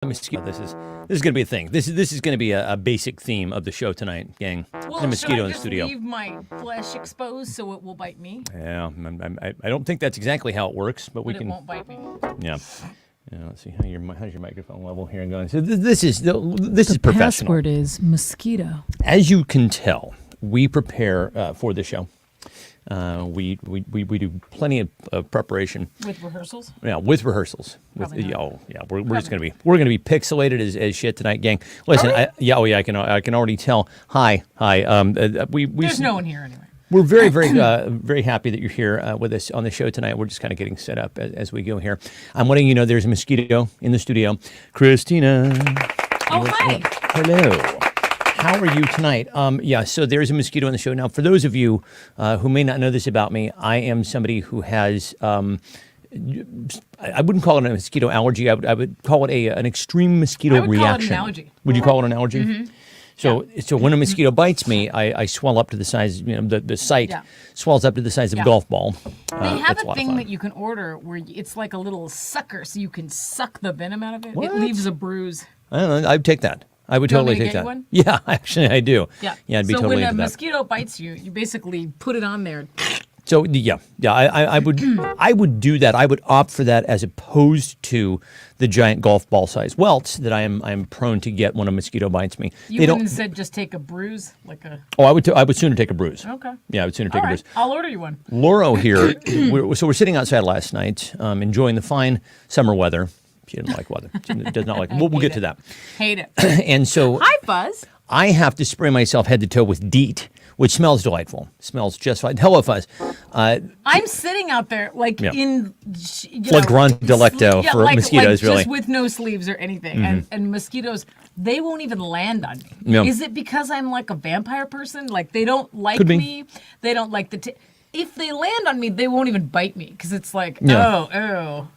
Mosquito. This is going to be a thing. This is going to be a basic theme of the show tonight, gang. Well, the mosquito should I in the studio. leave my flesh exposed so it will bite me? Yeah, I don't think that's exactly how it works, but we can. It won't bite me. Yeah. Let's see how's your microphone level here going. So this is professional. Password is mosquito. As you can tell, we prepare for the show. We do plenty of preparation With rehearsals? Yeah, with rehearsals. Probably not. We're just gonna be pixelated as shit tonight, gang. Listen, I can already tell. Hi. There's no one here anyway. We're very very happy that you're here with us on the show tonight. We're just kind of getting set up as we go here. I'm letting you know there's a mosquito in the studio. Christina. Oh, hi. Hello. How are you tonight? So there's a mosquito in the show. Now, for those of you who may not know this about me, I am somebody who has, I wouldn't call it a mosquito allergy. I would call it an extreme mosquito reaction. Call it an allergy. Would you call it an allergy? Mm-hmm. So when a mosquito bites me, I swell up to the size, the site swells up to the size of a golf ball. They have a thing that you can order where it's like a little sucker, so you can suck the venom out of it. What? It leaves a bruise. I don't know. I'd take that. I would totally take that. One? Yeah, actually, I do. Yeah, I'd be so totally when a into that. mosquito bites you, you basically put it on there. So I would do that. I would opt for that as opposed to the giant golf ball size welts that I'm prone to get when a mosquito bites me. You wouldn't have said just take a bruise, like a. Oh, I would sooner take a bruise. Okay. Yeah, I would sooner take a bruise. I'll order you one. Lauro here. We're sitting outside last night, enjoying the fine summer weather. She didn't like weather. She does not like. We'll get to that. Hate it. And so. Hi, Fuzz. I have to spray myself head to toe with DEET, which smells delightful. Smells just fine. Hello, Fuzz. I'm sitting out there in flagrant delicto for mosquitoes, really. Just with no sleeves or anything. Mm-hmm. And mosquitoes, they won't even land on me. Yeah. Is it because I'm like a vampire person? Like they don't like Could be. me. They don't like if they land on me, they won't even bite me because it's like, Yeah.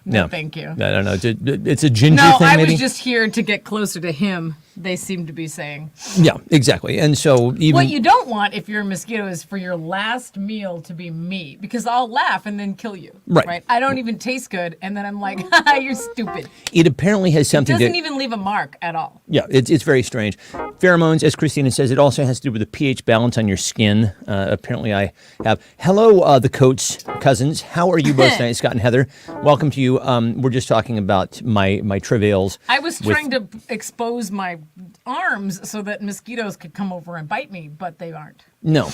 no, thank you. I don't know. It's a ginger No, thing, I maybe? was just here to get closer to him, they seem to be saying. Yeah, exactly. And so even... What you don't want if you're a mosquito is for your last meal to be me, because I'll laugh and then kill you. Right. I don't even taste good, and then I'm like, haha, you're stupid. It apparently has something It doesn't even leave a mark at all. Yeah, it's very strange. Pheromones, as Christina says, it also has to do with the pH balance on your skin. Apparently I have... Hello, the Coates cousins. How are you both tonight, Scott and Heather? Welcome to you. We're just talking about my travails. I was trying to expose my arms so that mosquitoes could come over and bite me, but they aren't. No.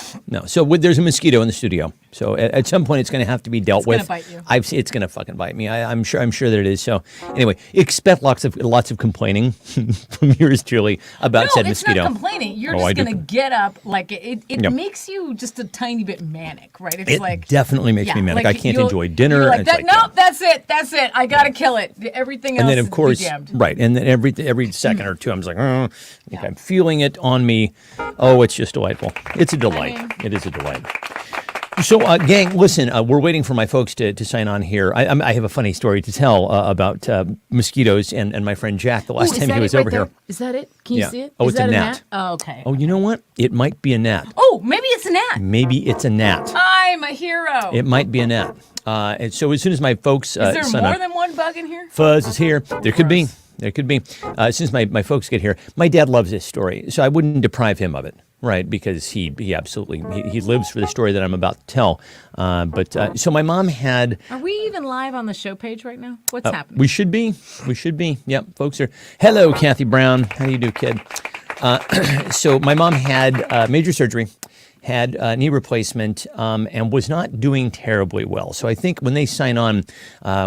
So there's a mosquito in the studio. So at some point it's going to have to be dealt with. It's going to bite you. It's going to fucking bite me. I'm sure that it is. So anyway, expect lots of complaining from yours truly about said mosquito. No, it's not complaining. You're just going to get up like it makes you just a tiny bit manic, right? It's it definitely makes me manic. I can't enjoy dinner. You're like, nope, that's it. I got to kill it. Everything else and then of course, is damned. right. And then every second or two, I'm just like, I'm feeling it on me. Oh, it's just delightful. It's a delight. It is a delight. So, gang, listen, we're waiting for my folks to sign on here. I have a funny story to tell about mosquitoes and my friend Jack the last time he was over here. Is that it? Can you see it? Oh, is it's a that gnat. Oh, okay. Oh, you know what? It might be a gnat. Oh, maybe it's a gnat. Maybe it's a gnat. I'm a hero. It might be a gnat. And so as soon as my folks is there sign more on, than one bug in here? Fuzz is here. There could be. There could be. As soon as my folks get here, my dad loves this story, so I wouldn't deprive him of it, right? Because he absolutely he lives for the story that I'm about to tell. So my mom had. Are we even live on the show page right now? What's happening? We should be. Yep, folks are. Hello, Kathy Brown. How do you do, kid? So my mom had major surgery. Had a knee replacement and was not doing terribly well. So I think when they sign on,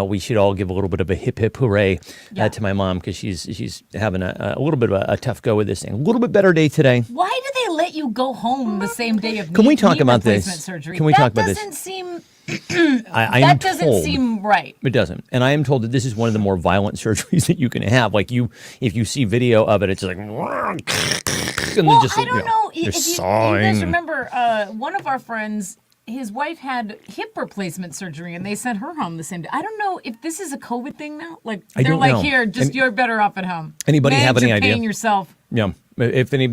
we should all give a little bit of a hip hip hooray to my mom because she's having a little bit of a tough go with this thing. A little bit better day today. Why do they let you go home the same day of Can we talk knee about replacement this? surgery? Can we talk about this? That doesn't seem. That doesn't seem right. It doesn't. And I am told that this is one of the more violent surgeries that you can have. Like if you see video of it, it's like. And well, just, I don't know. If you guys sawing. remember, one of our friends, his wife had hip replacement surgery, and they sent her home the same day. I don't know if this is a COVID thing now. Like they're like, here, you're better off at home. Anybody have any idea? Paying yourself. Yeah. If any,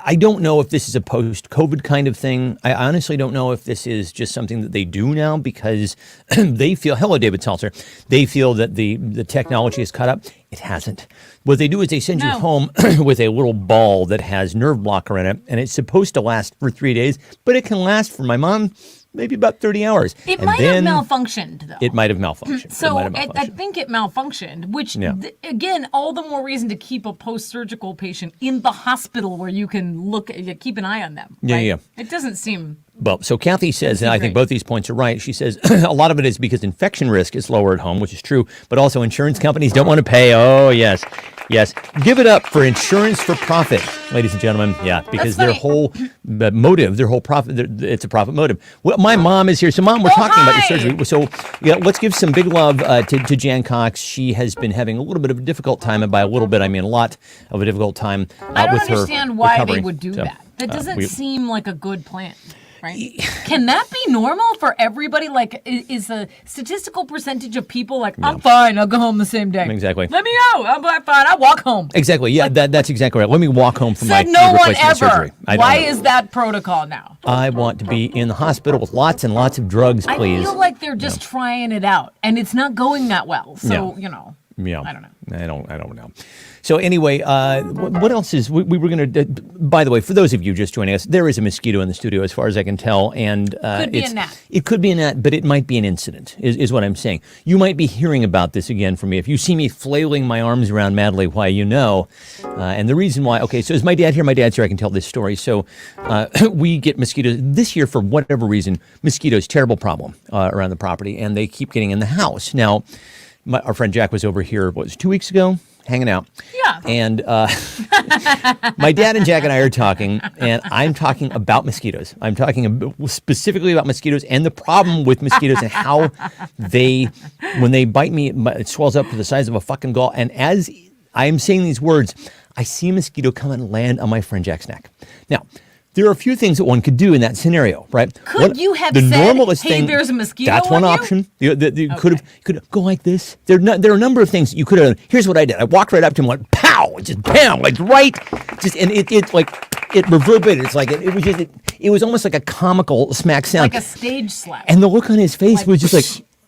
I don't know if this is a post-COVID kind of thing. I honestly don't know if this is just something that they do now because they feel, hello, David Salter, they feel that the technology is caught up. It hasn't. What they do is they send you home with a little ball that has nerve blocker in it, and it's supposed to last for 3 days, but it can last for my mom maybe about 30 hours. It might have malfunctioned, though. It might have malfunctioned. So I think it malfunctioned, which, again, all the more reason to keep a post-surgical patient in the hospital where you can keep an eye on them. Right? Yeah. It doesn't seem... Well, so Kathy says, and I think both these points are right. She says a lot of it is because infection risk is lower at home, which is true, but also insurance companies don't want to pay. Oh, yes. Yes. Give it up for insurance for profit, ladies and gentlemen. Yeah, because their whole motive, their whole profit, it's a profit motive. Well, my mom is here. So, Mom, we're talking about your surgery. So, let's give some big love to Jan Cox. She has been having a little bit of a difficult time, and by a little bit, I mean a lot of a difficult time with her I don't understand why recovery. They would do that. That doesn't seem like a good plan. Right? Can that be normal for everybody? Like, is the statistical percentage of people like, I'm fine, I'll go home the same day? Exactly. Let me go. I'm fine. I'll walk home. Exactly. Yeah, that's exactly right. Let me walk home from my no one ever. Surgery. Why is that protocol now? I want to be in the hospital with lots and lots of drugs, please. I feel like they're just trying it out, and it's not going that well. So, Yeah. I don't know. I don't know. So anyway, what else is we were going to? By the way, for those of you just joining us, there is a mosquito in the studio, as far as I can tell, and could be a gnat. It could be a gnat, but it might be an incident. Is what I'm saying. You might be hearing about this again from me if you see me flailing my arms around madly. Why, and the reason why. Okay, so is my dad here? My dad's here. I can tell this story. So we get mosquitoes this year for whatever reason. Mosquitoes, terrible problem around the property, and they keep getting in the house now. Our friend Jack was over here, 2 weeks ago, hanging out. Yeah. And my dad and Jack and I are talking, and I'm talking about mosquitoes. I'm talking specifically about mosquitoes and the problem with mosquitoes and how when they bite me, it swells up to the size of a fucking gall. And as I'm saying these words, I see a mosquito come and land on my friend Jack's neck. Now, there are a few things that one could do in that scenario, right? Could you have said, hey, there's a mosquito That's one option. You could go like this. There are a number of things you could have. Here's what I did. I walked right up to him, went pow, just bam, like right, and it reverberated. It's like it was almost like a comical smack sound, like a stage slap. And the look on his face was just like.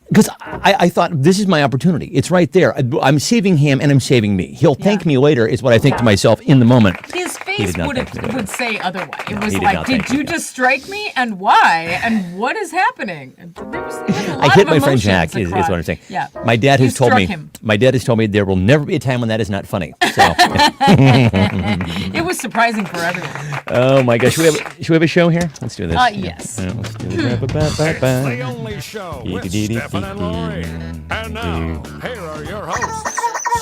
Because I thought, this is my opportunity. It's right there. I'm saving him and I'm saving me. He'll thank me later, is what I think to myself in the moment. His face would say otherwise. It was like, did you just strike me? And why? And what is happening? I hit my friend Jack, is what I'm saying. Yeah. My dad has told me there will never be a time when that is not funny. So. It was surprising for everyone. Oh my gosh. Should we have a show here? Let's do this. Yes. Let's do this. It's the only show with Stefan and Lori. And now, here are your hosts,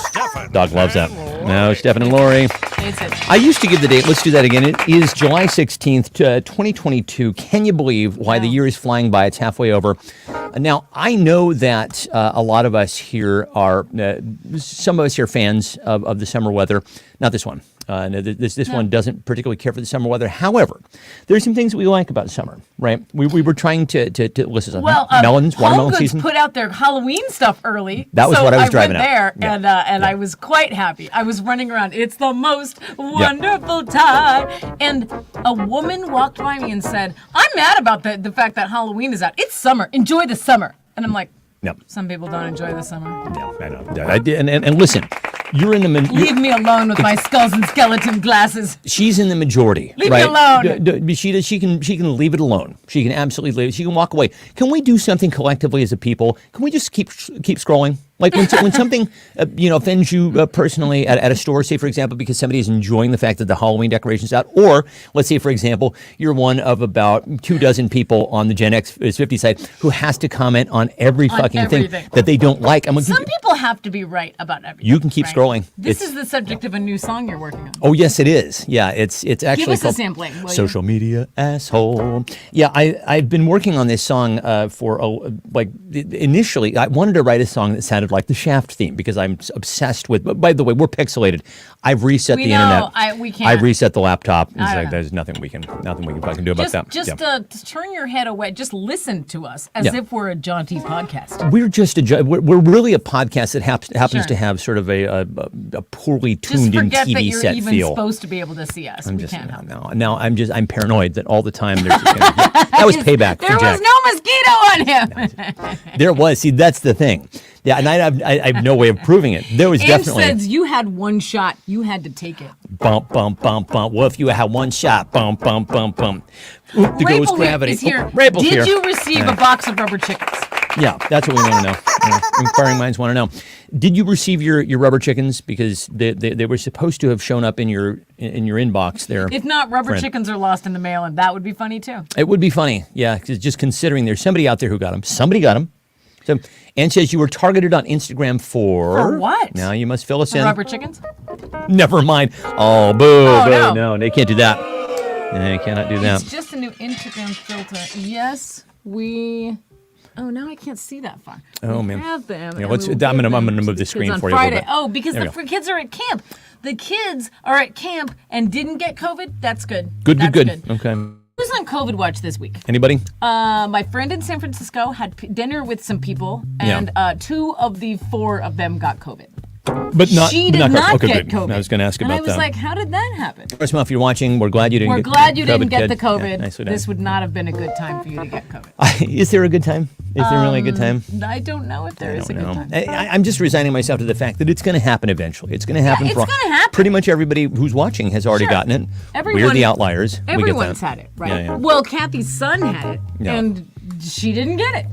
Stefan. Dog loves that. No, Stefan and Lori. I used to give the date. Let's do that again. It is July 16th, 2022. Can you believe why the year is flying by? It's halfway over. Now, I know that a lot of us here are, some of us here are fans of the summer weather. Not this one. This one doesn't particularly care for the summer weather. However, there's some things that we like about summer, right? We were trying to listen to melons, watermelon season. Put out their Halloween stuff early. That was what I was driving at. There, and I was quite happy. I was running around. It's the most wonderful time. And a woman walked by me and said, I'm mad about the fact that Halloween is out. It's summer. Enjoy the summer. And I'm like, some people don't enjoy the summer. Yeah, I know. And listen, you're in the leave me alone with my skulls and skeleton glasses. She's in the majority. Leave me alone. She can leave it alone. She can absolutely leave it. She can walk away. Can we do something collectively as a people? Can we just keep scrolling? Like when something offends you personally at a store, say for example, because somebody is enjoying the fact that the Halloween decoration's out, or let's say for example, you're one of about 24 people on the Gen X 50 site who has to comment on every fucking thing that they don't like. Some people have to be right about everything. You can keep scrolling. This is the subject of a new song you're working on. Oh yes, it is. Yeah, it's actually give us called a sampling. Social Media Asshole. Yeah, I've been working on this song for initially I wanted to write a song that sounded would like the Shaft theme because I'm obsessed with. By the way, we're pixelated. I've reset We the know. internet. We can't. I've reset the laptop. It's I don't like know. there's nothing we can fucking do about that. Just turn your head away. Just listen to us as Yeah. if we're a jaunty podcast. We're just we're really a podcast that happens Sure. to have sort of a poorly Just tuned in forget that TV you're set even feel. supposed to be able to see us. We can't help it. Now I'm paranoid that all the time there's just gonna, that was payback There for Jack. was no mosquito on him. There was. See, that's the thing. Yeah, and I have no way of proving it. There was Ange definitely says you had one shot. You had to take it. bump, bump, bump, bump. Well, if you had one shot, bump, bump, bump, bump. Oop, there goes Rapel gravity. is here. Oh, Rapel's Did here. you receive a box of rubber chickens? Yeah, that's what we want to know. Inquiring minds want to know. Did you receive your rubber chickens? Because they were supposed to have shown up in your inbox there. If not, rubber friend. chickens are lost in the mail, and that would be funny too. It would be funny, yeah, 'cause just considering there's somebody out there who got them. Somebody got them. So, Ann says you were targeted on Instagram for... For what? Now you must fill us in. Rubber chickens? Never mind. Oh, boo, Oh, boo. no. No, they can't do that. They cannot do that. It's just a new Instagram filter. Yes, we. Oh, now I can't see that far. Oh, We man. have them. Yeah, and let's- we will I'm give gonna them move to the kids screen on for you a little Friday. bit. Oh, because There the we go. kids are at camp. The kids are at camp and didn't get COVID. That's good. Good. That's Okay. Who's on COVID watch this week? Anybody? My friend in San Francisco had dinner with some people, and 2 of the 4 of them got COVID. But not. She did not okay, get good. COVID. I was going to ask and about I was that. like, how did that happen? First of all, if you're watching, we're glad you didn't. We're get glad you COVID, didn't get kid. the COVID. Yeah, nicely done. This would not have been a good time for you to get COVID. Is there a good time? Is there really a good time? I don't know if there is a good No. time. I'm just resigning myself to the fact that it's going to happen eventually. It's going to happen. it's for gonna happen. Pretty much everybody who's watching has already Sure. gotten it. We're Everyone- the outliers. Everyone's we get that. had it, right? Yeah, yeah. Well, Kathy's son had it, Yeah. and she didn't get it.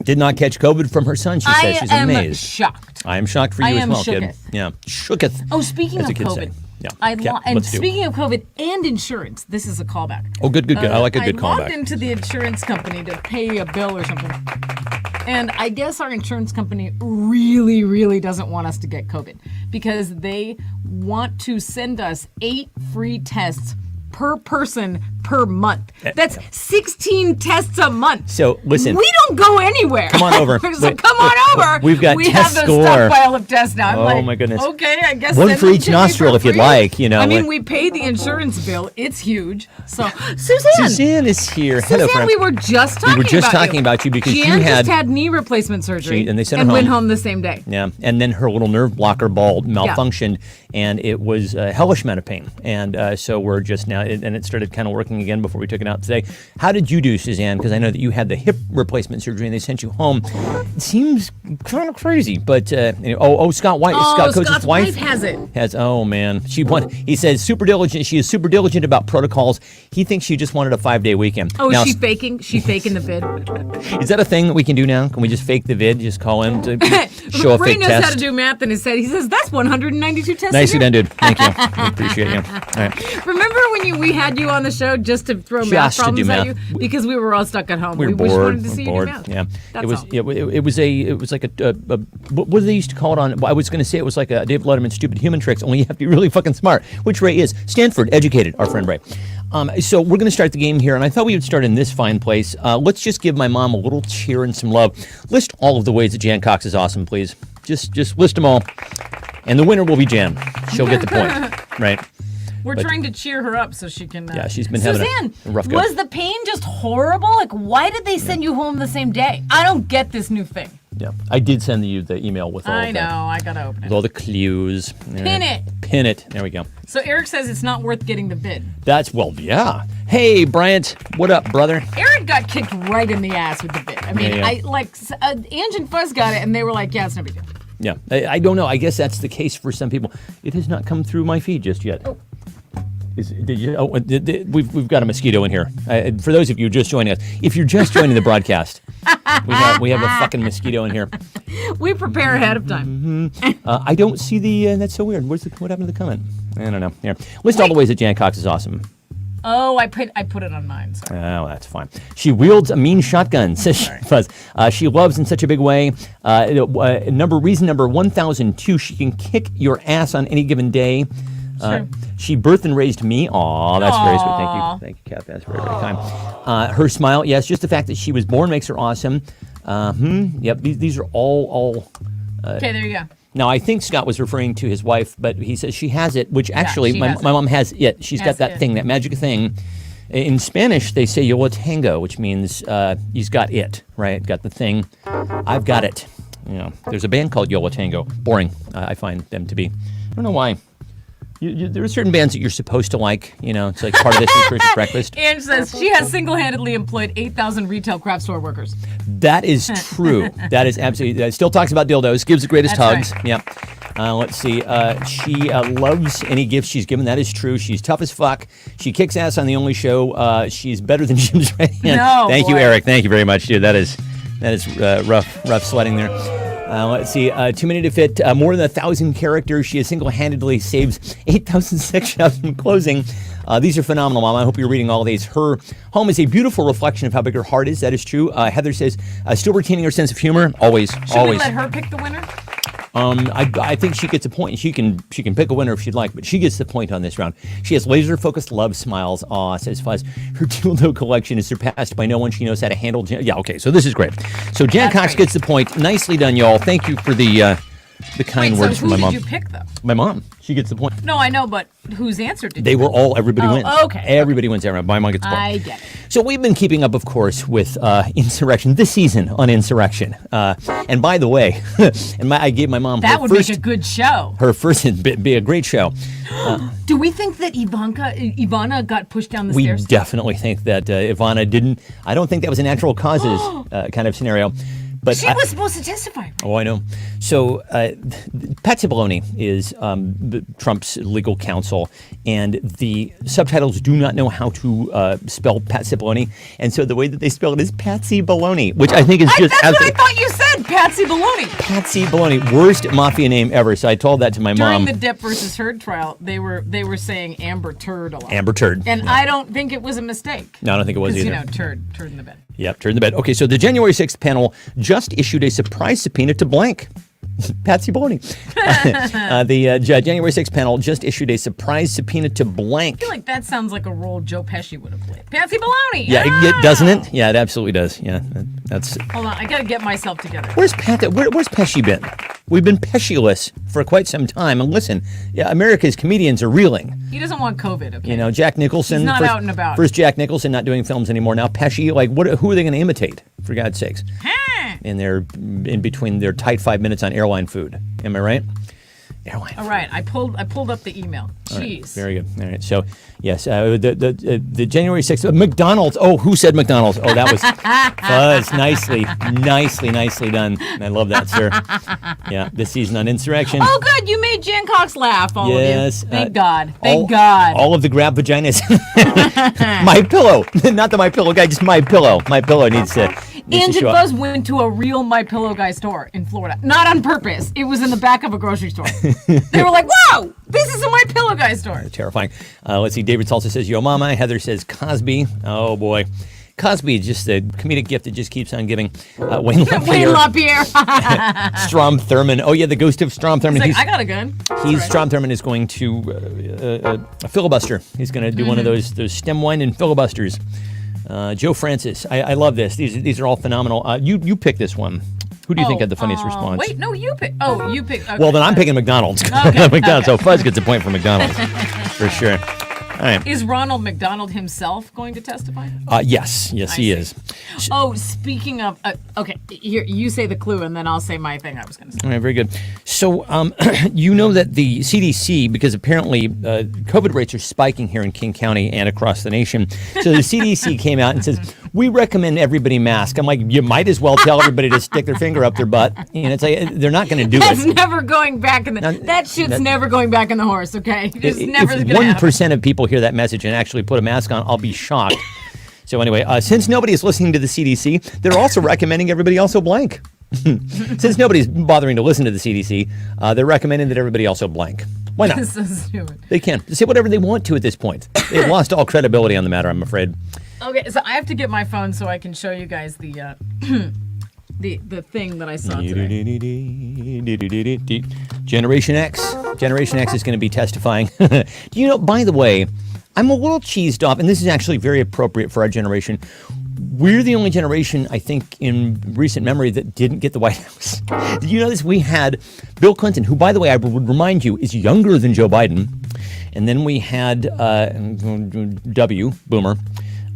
Did not catch COVID from her son. She says I she's am amazed. shocked. I am shocked for you I as am well, kid. shooketh. Yeah, shooketh. Oh, speaking as of the kids COVID, say. Yeah. and let's do. speaking of COVID and insurance, this is a callback. Oh, good. I like a good I callback. logged into the insurance company to pay a bill or something. And I guess our insurance company really, really doesn't want us to get COVID because they want to send us 8 free tests per person per month. That's 16 tests a month. So, listen. We don't go anywhere. Come on over. So Wait, come on over. we've got we test have a score. stockpile of tests now. I'm Oh, like, my goodness. Okay, I guess One send for them each to me nostril for if you'd free. like, you know, I mean, like- we pay the insurance bill. It's huge. So, Suzanne. Suzanne is here. Hello, Suzanne, friend. we were just talking about you because Jan you had. just had knee replacement surgery and they sent her went home. home the same day. Yeah, and then her little nerve blocker ball malfunctioned, and it was a hellish amount of pain. And so we're just now, and it started kind of working again before we took it out today. How did you do, Suzanne? Because I know that you had the hip replacement surgery, and they sent you home. It seems kind of crazy, but anyway, Scott White, Scott Coates' Scott's wife has it. Oh man, he says super diligent. She is super diligent about protocols. He thinks she just wanted a 5-day weekend. Oh, now, is she faking? She faking the vid? is that a thing that we can do now? Can we just fake the vid? Just call in to show a Ray fake knows test? how to do math, and he says that's 192 tests. Nicely a done, year. dude. Thank you. I appreciate you. All right. Remember when we had you on the show just to throw math Just to do problems at math. you because we were all stuck at home. We were just bored. wanted to see you do bored. math. Yeah, That's it was. all. It was like a what do they used to call it on? I was going to say it was like a David Letterman stupid human tricks. Only you have to be really fucking smart, which Ray is. Stanford educated, our friend Ray. So we're going to start the game here, and I thought we would start in this fine place. Let's just give my mom a little cheer and some love. List all of the ways that Jan Cox is awesome, please. Just list them all, and the winner will be Jan. She'll get the point, right? We're trying to cheer her up so she can. Yeah, she's been having Suzanne, a rough go. was the pain just horrible? Like, why did they send you home the same day? I don't get this new thing. Yeah, I did send you the email with all I of know. that. I gotta open With it. all the clues. Pin it. Pin it. There we go. So Eric says it's not worth getting the bid. Yeah. Hey, Bryant. What up, brother? Eric got kicked right in the ass with the bid. I mean, Yeah. Ange and Fuzz got it, and they were like, "Yeah, it's no big deal." Yeah. I don't know. I guess that's the case for some people. It has not come through my feed just yet. Oh. We've got a mosquito in here. For those of you just joining us, if you're just joining the broadcast, we have a fucking mosquito in here. We prepare ahead of time. I don't see the. That's so weird. What happened to the comment? I don't know. Here, list all the ways that Jan Cox is awesome. Oh, I put it on mine. Sorry. Oh, that's fine. She wields a mean shotgun, says Fuzz. She loves in such a big way. Reason number 1002, she can kick your ass on any given day. Sure. She birthed and raised me. Aw, that's very sweet. Thank you, Kat. That's very, very kind. Her smile, yes, just the fact that she was born makes her awesome. Yep, these are all Okay, there you go. Now, I think Scott was referring to his wife, but he says she has it, which actually she my has it. mom has it. She's got Has that it. thing, that magic thing. In Spanish, they say yo lo tengo, which means he's got it, right? Got the thing. I've got it. There's a band called Yo La Tango. Boring, I find them to be. I don't know why. There are certain bands that you're supposed to like. It's like part of this nutritious breakfast. Ange says she has single-handedly employed 8,000 retail craft store workers. That is true. That is absolutely. Still talks about dildos. Gives the greatest That's hugs. Yep. Let's see. She loves any gifts she's given. That is true. She's tough as fuck. She kicks ass on the Onlee show. She's better than Jim's right hand. No, Thank you, boy. Eric. Thank you very much, dude. That is rough sledding there. Let's see. Too many to fit. More than 1,000 characters. She has single-handedly saves 8,000 sex shops from closing. These are phenomenal, Mom. I hope you're reading all these. Her home is a beautiful reflection of how big her heart is. That is true. Heather says, still retaining her sense of humor. Always. Should Always. we let her pick the winner? I think she gets a point. She can pick a winner if she'd like, but she gets the point on this round. She has laser-focused love smiles. Aw, says Fuzz. Her dildo collection is surpassed by no one. She knows how to handle. Yeah, okay, so this is great. So Jan That's Cox great. gets the point. Nicely done, y'all. Thank you for the kind Wait, words so from who my mom. did you pick, though? My mom. She gets the point. No, I know, but whose answer did They you were all. Everybody Oh, wins. okay. Everybody wins. My mom gets the point. I get it. So we've been keeping up, of course, with Insurrection this season on Insurrection. And by the way, I gave my mom That her would first. make a good show. Her first it'd be a great show. Do we think that Ivana got pushed down the We stairs? definitely think that Ivana didn't. I don't think that was a natural causes kind of scenario. But She was supposed to testify. Oh, I know. So Patsy Baloney is Trump's legal counsel, and the subtitles do not know how to spell Patsy Baloney, and so the way that they spell it is Patsy Baloney, which I think is just That's what I absolutely thought you said, Patsy Baloney. Patsy Baloney, worst mafia name ever. So I told that to my During mom. the Depp versus Heard trial, they were saying Amber Turd a lot. Amber Turd. And I don't think it was a mistake. No, I don't think it was Because, either. turd in the bed. Yep, turn the bed. Okay, so the January 6th panel just issued a surprise subpoena to blank. Patsy Baloney. The January 6th panel just issued a surprise subpoena to blank. I feel like that sounds like a role Joe Pesci would have played. Patsy Baloney. Yeah, doesn't it? Yeah, it absolutely does. Yeah, that's. Hold on, I gotta get myself together. Where's Pesci been? We've been Pesci-less for quite some time. And listen, America's comedians are reeling. He doesn't want COVID, okay? Jack Nicholson. He's not first, out and about. First Jack Nicholson not doing films anymore. Now Pesci. Who are they going to imitate? For God's sakes. In between their tight 5 minutes on airline food. Am I right? Airline. All right, I pulled up the email. Jeez. Very good. All right. So, yes, the January 6th, McDonald's. Oh, who said McDonald's? Oh, that was Fuzz. Nicely done. I love that, sir. Yeah, this season on Insurrection. Oh, good. You made Jan Cox laugh, all Yes, of you. Thank God. Thank God. All of the grab vaginas. My pillow. Not the My Pillow guy, just My Pillow. My Pillow needs to Ange and show up. Buzz went to a real My Pillow guy store in Florida. Not on purpose. It was in the back of a grocery store. They were like, "Whoa, this is a My Pillow guy store." Terrifying. Let's see. David Salsa says, Yo Mama. Heather says, Cosby. Oh, boy. Cosby is just a comedic gift that just keeps on giving. Wayne Wayne LaPierre. LaPierre. Strom Thurmond. Oh, yeah, the ghost of Strom Thurmond. He's like, I got a gun. Strom Thurmond is going to a filibuster. He's going to do one of those stem winding filibusters. Joe Francis. I love this. These are all phenomenal. You pick this one. Who do you think had the funniest response? Wait, no, you pick. Oh, you pick. Okay. Well, then I'm picking McDonald's. Okay, McDonald's. okay. So Fuzz gets a point for McDonald's. For sure. All right. Is Ronald McDonald himself going to testify? Yes, he see. is. Oh, speaking of, okay, here you say the clue, and then I'll say my thing I was going to say. All right, very good. So, you know that the CDC, because apparently COVID rates are spiking here in King County and across the nation, so the CDC came out and says, we recommend everybody mask. I'm like, you might as well tell everybody to stick their finger up their butt. And it's like, they're not going to do That's it. never going back in the. That shit's never going back in the horse. Okay, it's never If going to happen. 1% of people hear that message and actually put a mask on, I'll be shocked. So anyway, since nobody is listening to the CDC, they're also recommending everybody also blank. Since nobody's bothering to listen to the CDC, they're recommending that everybody also blank. Why not? This is so stupid. They can say whatever they want to at this point. They've lost all credibility on the matter, I'm afraid. Okay, so I have to get my phone so I can show you guys the the thing that I saw today. Generation X. Generation X is going to be testifying. Do you know, by the way, I'm a little cheesed off, and this is actually very appropriate for our generation. we're the only generation, I think, in recent memory that didn't get the White House. Did you know this? We had Bill Clinton, who, by the way, I would remind you, is younger than Joe Biden. And then we had W, Boomer.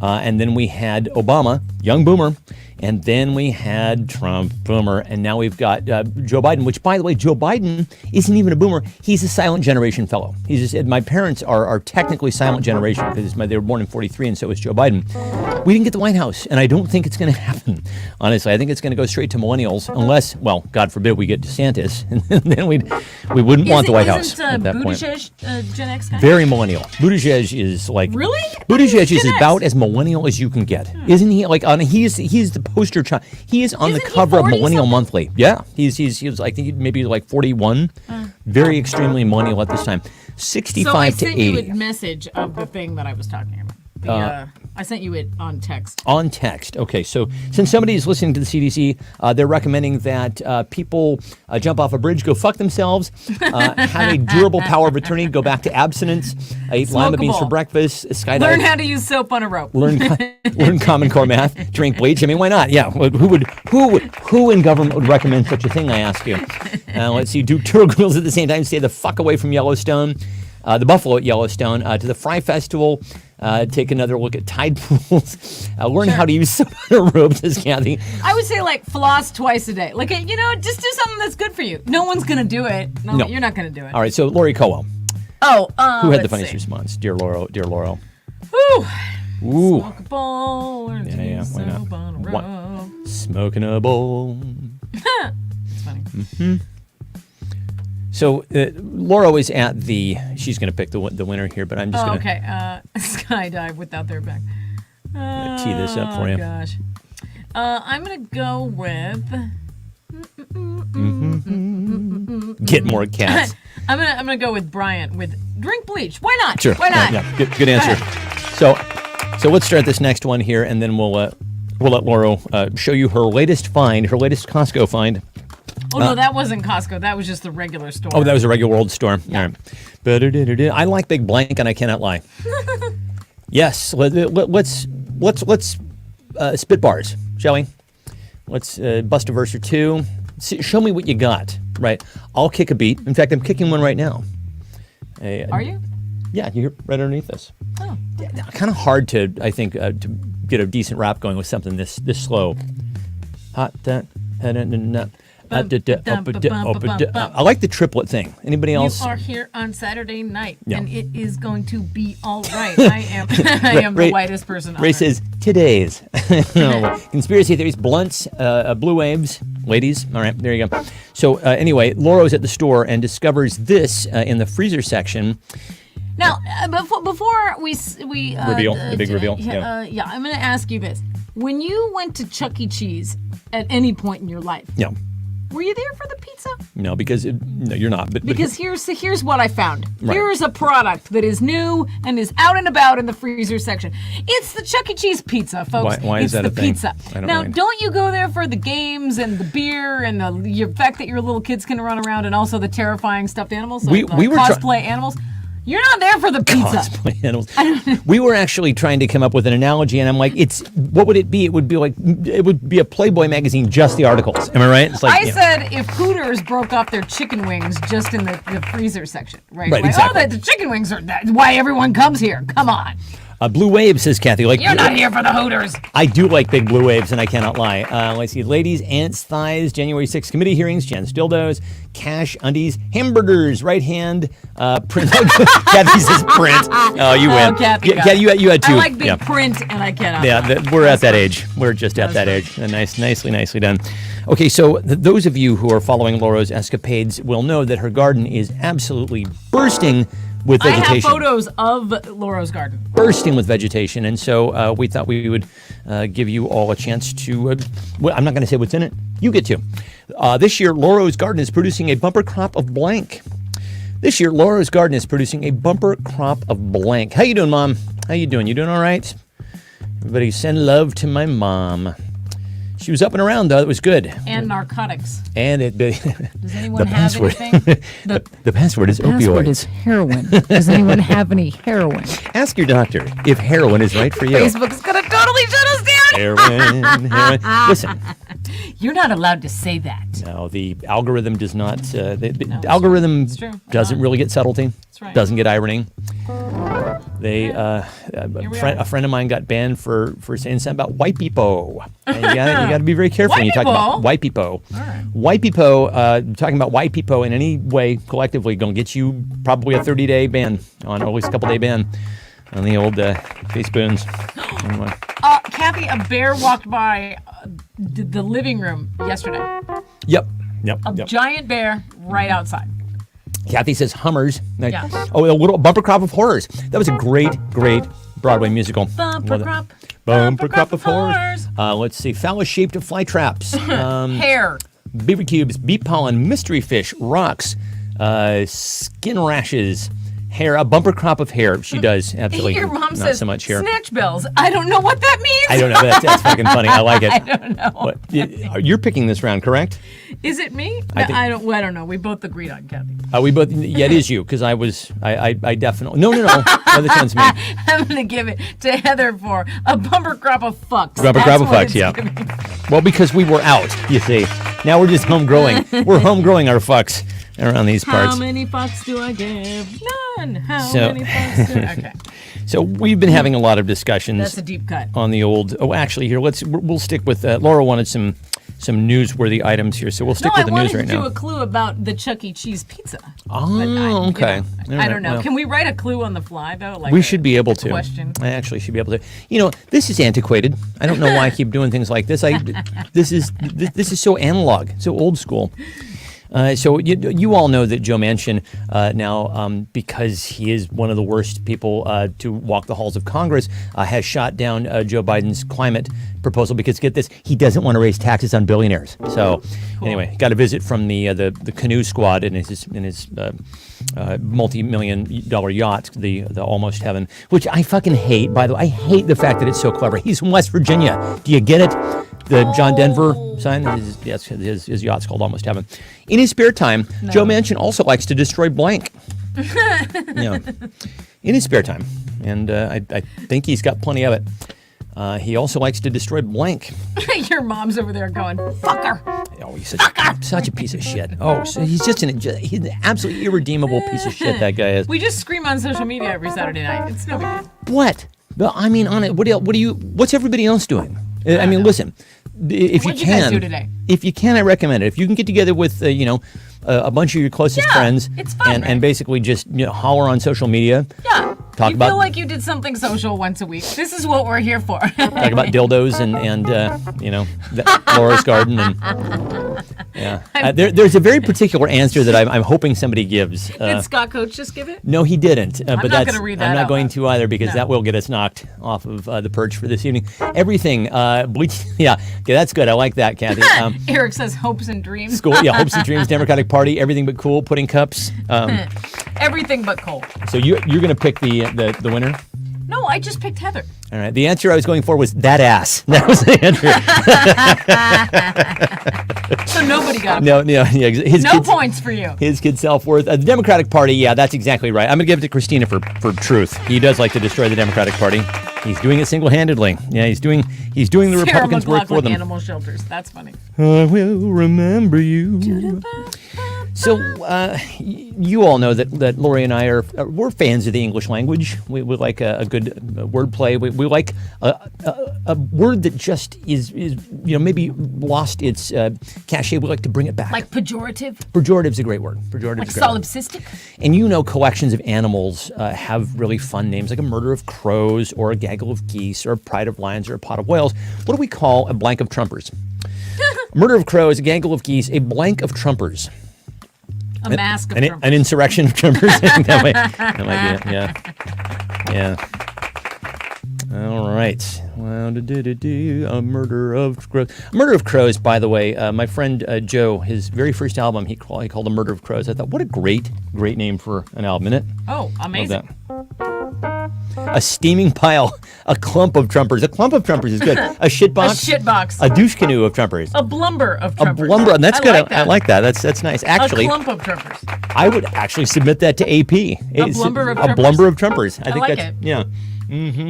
And then we had Obama, young Boomer. And then we had Trump, Boomer. And now we've got Joe Biden, which, by the way, Joe Biden isn't even a Boomer. He's a silent generation fellow. He's just, my parents are technically silent generation because they were born in 43, and so was Joe Biden. We didn't get the White House, and I don't think it's going to happen. Honestly, I think it's going to go straight to millennials, unless, well, God forbid, we get DeSantis, and then we wouldn't want the White House at that point. Buttigieg Gen X guy? Very millennial. Buttigieg is like really. Buttigieg is about as millennial as you can get, isn't he? Like he's the poster child. He is on the cover of Millennial Monthly. Yeah, he was I think maybe like 41. Very extremely millennial at this time. 65 to 80. So I sent you a message of the thing that I was talking about. I sent you it on text. On text. Okay, so since somebody is listening to the CDC, they're recommending that people jump off a bridge, go fuck themselves, have a durable power of attorney, go back to abstinence, eat lima beans for breakfast, skydive. Learn how to use soap on a rope. Learn Common Core math, drink bleach. I mean, why not? Yeah. Who in government would recommend such a thing, I ask you? Let's see. Do tour grills at the same time. Stay the fuck away from Yellowstone. The Buffalo at Yellowstone, to the Fry Festival, take another look at tide pools, learn how to use soap on a rope, says Kathy. I would say like floss twice a day. Like, just do something that's good for you. No one's going to do it. No, you're not going to do it. All right, so Lori Cowell. Oh, who had the funniest response? Dear Laurel. Ooh. Ooh. Smoke a bowl. Yeah, why not? Soap on a rope. Smoking a bowl. It's funny. Mm-hmm. So Laura is at she's going to pick the winner here, but I'm just going to... Okay, skydive without their back. Tee this up for you. Oh, gosh. I'm going to go with... Get more cats. I'm gonna go with Bryant with drink bleach. Why not? Sure. Why not? Yeah, good answer. So let's start this next one here, and then we'll let Laura show you her latest find, her latest Costco find. Oh, no, that wasn't Costco. That was just the regular store. Oh, that was a regular old store. Yeah. All right. I like Big Blank, and I cannot lie. Yes, let's spit bars, shall we? Let's bust a verse or two. Show me what you got. Right. I'll kick a beat. In fact, I'm kicking one right now. Are you? Yeah, you're right underneath this. Oh. Kind of hard to, I think, to get a decent rap going with something this slow. I like the triplet thing. Anybody else? You are here on Saturday night, Yeah. and it is going to be all right. I am the whitest person on Ray earth. says, today's. Conspiracy theories, blunts, blue waves, ladies. All right, there you go. So anyway, Laura's at the store and discovers this in the freezer section. Now, before we reveal, the big reveal. Yeah, I'm going to ask you this. When you went to Chuck E. Cheese at any point in your life, Yeah. were you there for the pizza? No, because no, you're not. But Because here's what I found. Right. Here's a product that is new and is out and about in the freezer section. It's the Chuck E. Cheese pizza, folks. Why is that it's a the thing? pizza. I don't Now, mind. don't you go there for the games and the beer and the fact that your little kids can run around and also the terrifying stuffed animals, We the were cosplay animals? You're not there for the pizza. Cosplay animals. We were actually trying to come up with an analogy, and I'm like, what would it be? It would be a Playboy magazine, just the articles. Am I right? It's like, I said if Hooters broke off their chicken wings just in the freezer section, right? Right, Like, exactly. oh, the chicken wings are that's why everyone comes here. Come on. Blue Wave, says Kathy. Like, You're not here for the Hooters. I do like big blue waves, and I cannot lie. Let's see. Ladies, ants, thighs, January 6th committee hearings, Jen's dildos, cash, undies, hamburgers, right hand, print. Kathy says print. Oh, you win. Kathy got Yeah, it. you had two. I like big Yeah. print, and I cannot. Yeah, we're at that age. We're just at that age. Nicely done. Okay, so those of you who are following Laura's escapades will know that her garden is absolutely bursting with I vegetation. have photos of Laura's garden. Bursting with vegetation, and so we thought we would give you all a chance to. I'm not going to say what's in it. You get to. This year, Laura's garden is producing a bumper crop of blank. This year, Laura's garden is producing a bumper crop of blank. How you doing, Mom? How you doing? You doing all right? Everybody send love to my mom. She was up and around, though. It was good. And narcotics. And it. Does anyone the have password. anything? The password is opioids. Password is heroin. Does anyone have any heroin? Ask your doctor if heroin is right for you. Facebook's gonna totally shut us down. Heroin, heroin. Listen, You're not allowed to say that. no, the algorithm does not. The algorithm true. doesn't really get subtlety. That's right. Doesn't get irony. They are. a friend of mine got banned for saying something about white people. And you got to be very careful when you talk about people? white people. right. White people talking about white people in any way collectively going to get you probably a 30-day ban on, or at least a couple-day ban on the old face spoons. Anyway. Kathy, a bear walked by the living room yesterday. Yep. A giant bear right outside. Kathy says Hummers. Yeah. Oh, a little bumper crop of horrors. That was a great Broadway musical. Bumper crop. Bumper crop of horrors. Let's see. Phallus-shaped fly traps. Hair. Beaver cubes, beet pollen, mystery fish, rocks, skin rashes, hair, a bumper crop of hair. She does, absolutely. Your mom not says so much hair. snatch bells. I don't know what that means. I don't know. That's fucking funny. I like it. I don't know. What, you're picking this round, correct? Is it me? I think- I don't know. We both agreed on Kathy. We both. Yeah, it is you because I definitely. No. No, this one's me. I'm gonna give it to Heather for a bumper crop of fucks. Bumper That's crop of what fucks, it's yeah. gonna be. Well, because we were out, you see. Now we're just home growing. We're home growing our fucks around these parts. How many fucks do I give? None. How So- many fucks do I... Okay. So we've been having a lot of discussions. That's a deep cut. On the old. Oh, actually, here we'll stick with. Laura wanted some newsworthy items here, so we'll stick with the news right I wanted now. a clue about the Chuck E. Cheese pizza. Oh, okay. I don't know. Well, Can we write a clue on the fly though? Like we should be able to. Question. I actually should be able to. You know, this is antiquated. I don't know why I keep doing things like this. This is so analog, so old school. So you all know that Joe Manchin now, because he is one of the worst people to walk the halls of Congress, has shot down Joe Biden's climate proposal because, get this, he doesn't want to raise taxes on billionaires. So anyway, got a visit from the canoe squad in his multi-million-dollar yacht, the Almost Heaven, which I fucking hate. By the way, I hate the fact that it's so clever. He's from West Virginia. Do you get it? The John Denver sign? His yacht's called Almost Heaven. In his spare time, Joe Manchin also likes to destroy blank. In his spare time. And I think he's got plenty of it. He also likes to destroy blank. Your mom's over there going, fucker. Oh, he's such a piece of shit. Oh, so he's he's an absolutely irredeemable piece of shit, that guy is. We just scream on social media every Saturday night. It's no big deal. What? Well, I mean, on it. What's everybody else doing? I mean, listen. If What'd you you can, guys do today? If you can, I recommend it. If you can get together with, a bunch of your closest friends, it's fun, and basically just holler on social media. Yeah. Talk you about feel like you did something social once a week. This is what we're here for. talk about dildos and Laura's garden and yeah. There's a very particular answer that I'm hoping somebody gives. Did Scott Coach just give it? No, he didn't. not gonna read that I'm not out going loud. to either because that will get us knocked off of the perch for this evening. Everything bleach. Yeah, okay, that's good. I like that, Kathy. Eric says hopes and dreams. School, yeah, hopes and dreams, Democratic Party, everything but cool, pudding cups. Everything but coal. So you're going to pick the winner. No, I just picked Heather. All right. The answer I was going for was that ass. That was the answer. So nobody got a No, yeah. His No kid's- points for you. His kid's self-worth. The Democratic Party, yeah, that's exactly right. I'm going to give it to Christina for truth. He does like to destroy the Democratic Party. He's doing it single-handedly. Yeah, he's doing the Sarah Republicans' work for McLachlan, them. Animal shelters. That's funny. I will remember you. So, you all know that Lori and I we're fans of the English language. We like a good wordplay. We like a word that just is maybe lost its cachet. We like to bring it back. Like pejorative? Pejorative's a great word. Pejorative's Like a great word. solipsistic? And collections of animals have really fun names, like a murder of crows, or a gaggle of geese, or a pride of lions, or a pot of whales. What do we call a blank of trumpers? A murder of crows, a gaggle of geese, a blank of trumpers. A mask of An trumpets. insurrection of trumpers. that might be it. Yeah. All right. Well, a murder of crows. A murder of crows. By the way, my friend Joe, his very first album, he called "A Murder of Crows." I thought, what a great name for an album, isn't it? Oh, amazing. Love that. A steaming pile, a clump of trumpers. A clump of trumpers is good. A shit A box. shit box. A douche canoe of trumpers. A blumber of A trumpers. blumber. That's good. Like that. I like that. That's nice. Actually, A clump of trumpers. I would actually submit that to AP. A blumber of A trumpers. blumber of trumpers. I think like that's it. yeah.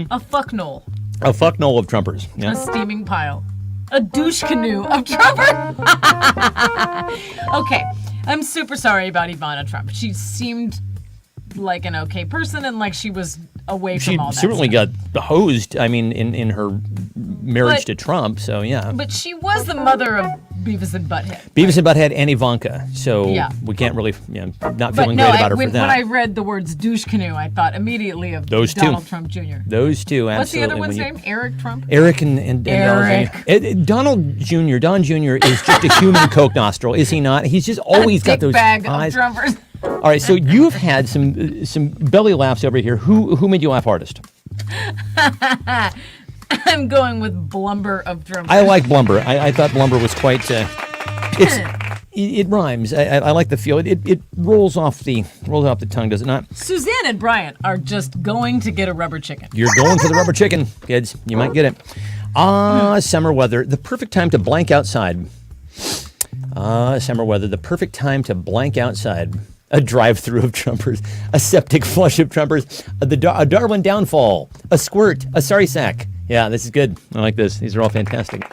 A fuck knoll. A fuck null of Trumpers. Yeah. A steaming pile. A douche canoe of Trumper. Okay, I'm super sorry about Ivana Trump. She seemed like an okay person and like she was away from all that certainly stuff. got hosed, I mean, in her marriage to Trump, so yeah. But she was the mother of Beavis and Butthead. Beavis and Butthead and Ivanka, so Yeah. we can't really, not But feeling no, great about her when for that. I read the words douche canoe, I thought immediately of Those two. Donald Trump Jr. Those two, absolutely. What's the other one's When you- name? Eric Trump? Eric and Eric. Donald Jr., Don Jr. is just a human coke nostril, is he not? He's just always got Dick those bag eyes. of Trumpers. All right, so you've had some belly laughs over here. Who made you laugh hardest? I'm going with Blumber of Trumpers. I like Blumber. I thought Blumber was quite. It rhymes. I like the feel. It rolls off the tongue, does it not? Suzanne and Bryant are just going to get a rubber chicken. You're going for the rubber chicken, kids. You might get it. Summer weather, the perfect time to blank outside. Summer weather, the perfect time to blank outside. A drive-through of Trumpers, a septic flush of Trumpers, a Darwin downfall, a squirt, a sorry sack. Yeah, this is good. I like this. These are all fantastic.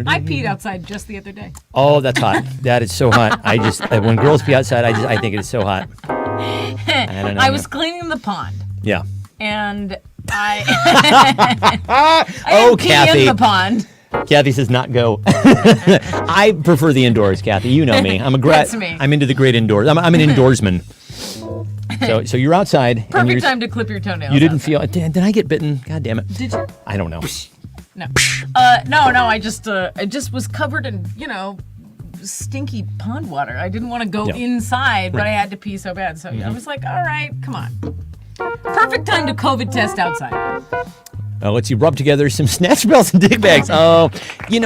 I peed outside just the other day. Oh, that's hot. That is so hot. When girls pee outside, I think it is so hot. I don't know. I was cleaning the pond, Yeah. and I didn't pee Kathy. in the pond. Kathy says not go. I prefer the indoors, Kathy. You know me. That's me. I'm into the great indoors. I'm an indoorsman. So you're outside. and Perfect you're, time to clip your toenails. You didn't outside. feel. Did I get bitten? God damn it. Did you? I don't know. No. No. I just was covered in stinky pond water. I didn't want to go Yeah. inside, but Right. I had to pee so bad. So I was like, all right, come on. Perfect time to COVID test outside. Let's see. Rub together some snatch bells and dick bags. Oh,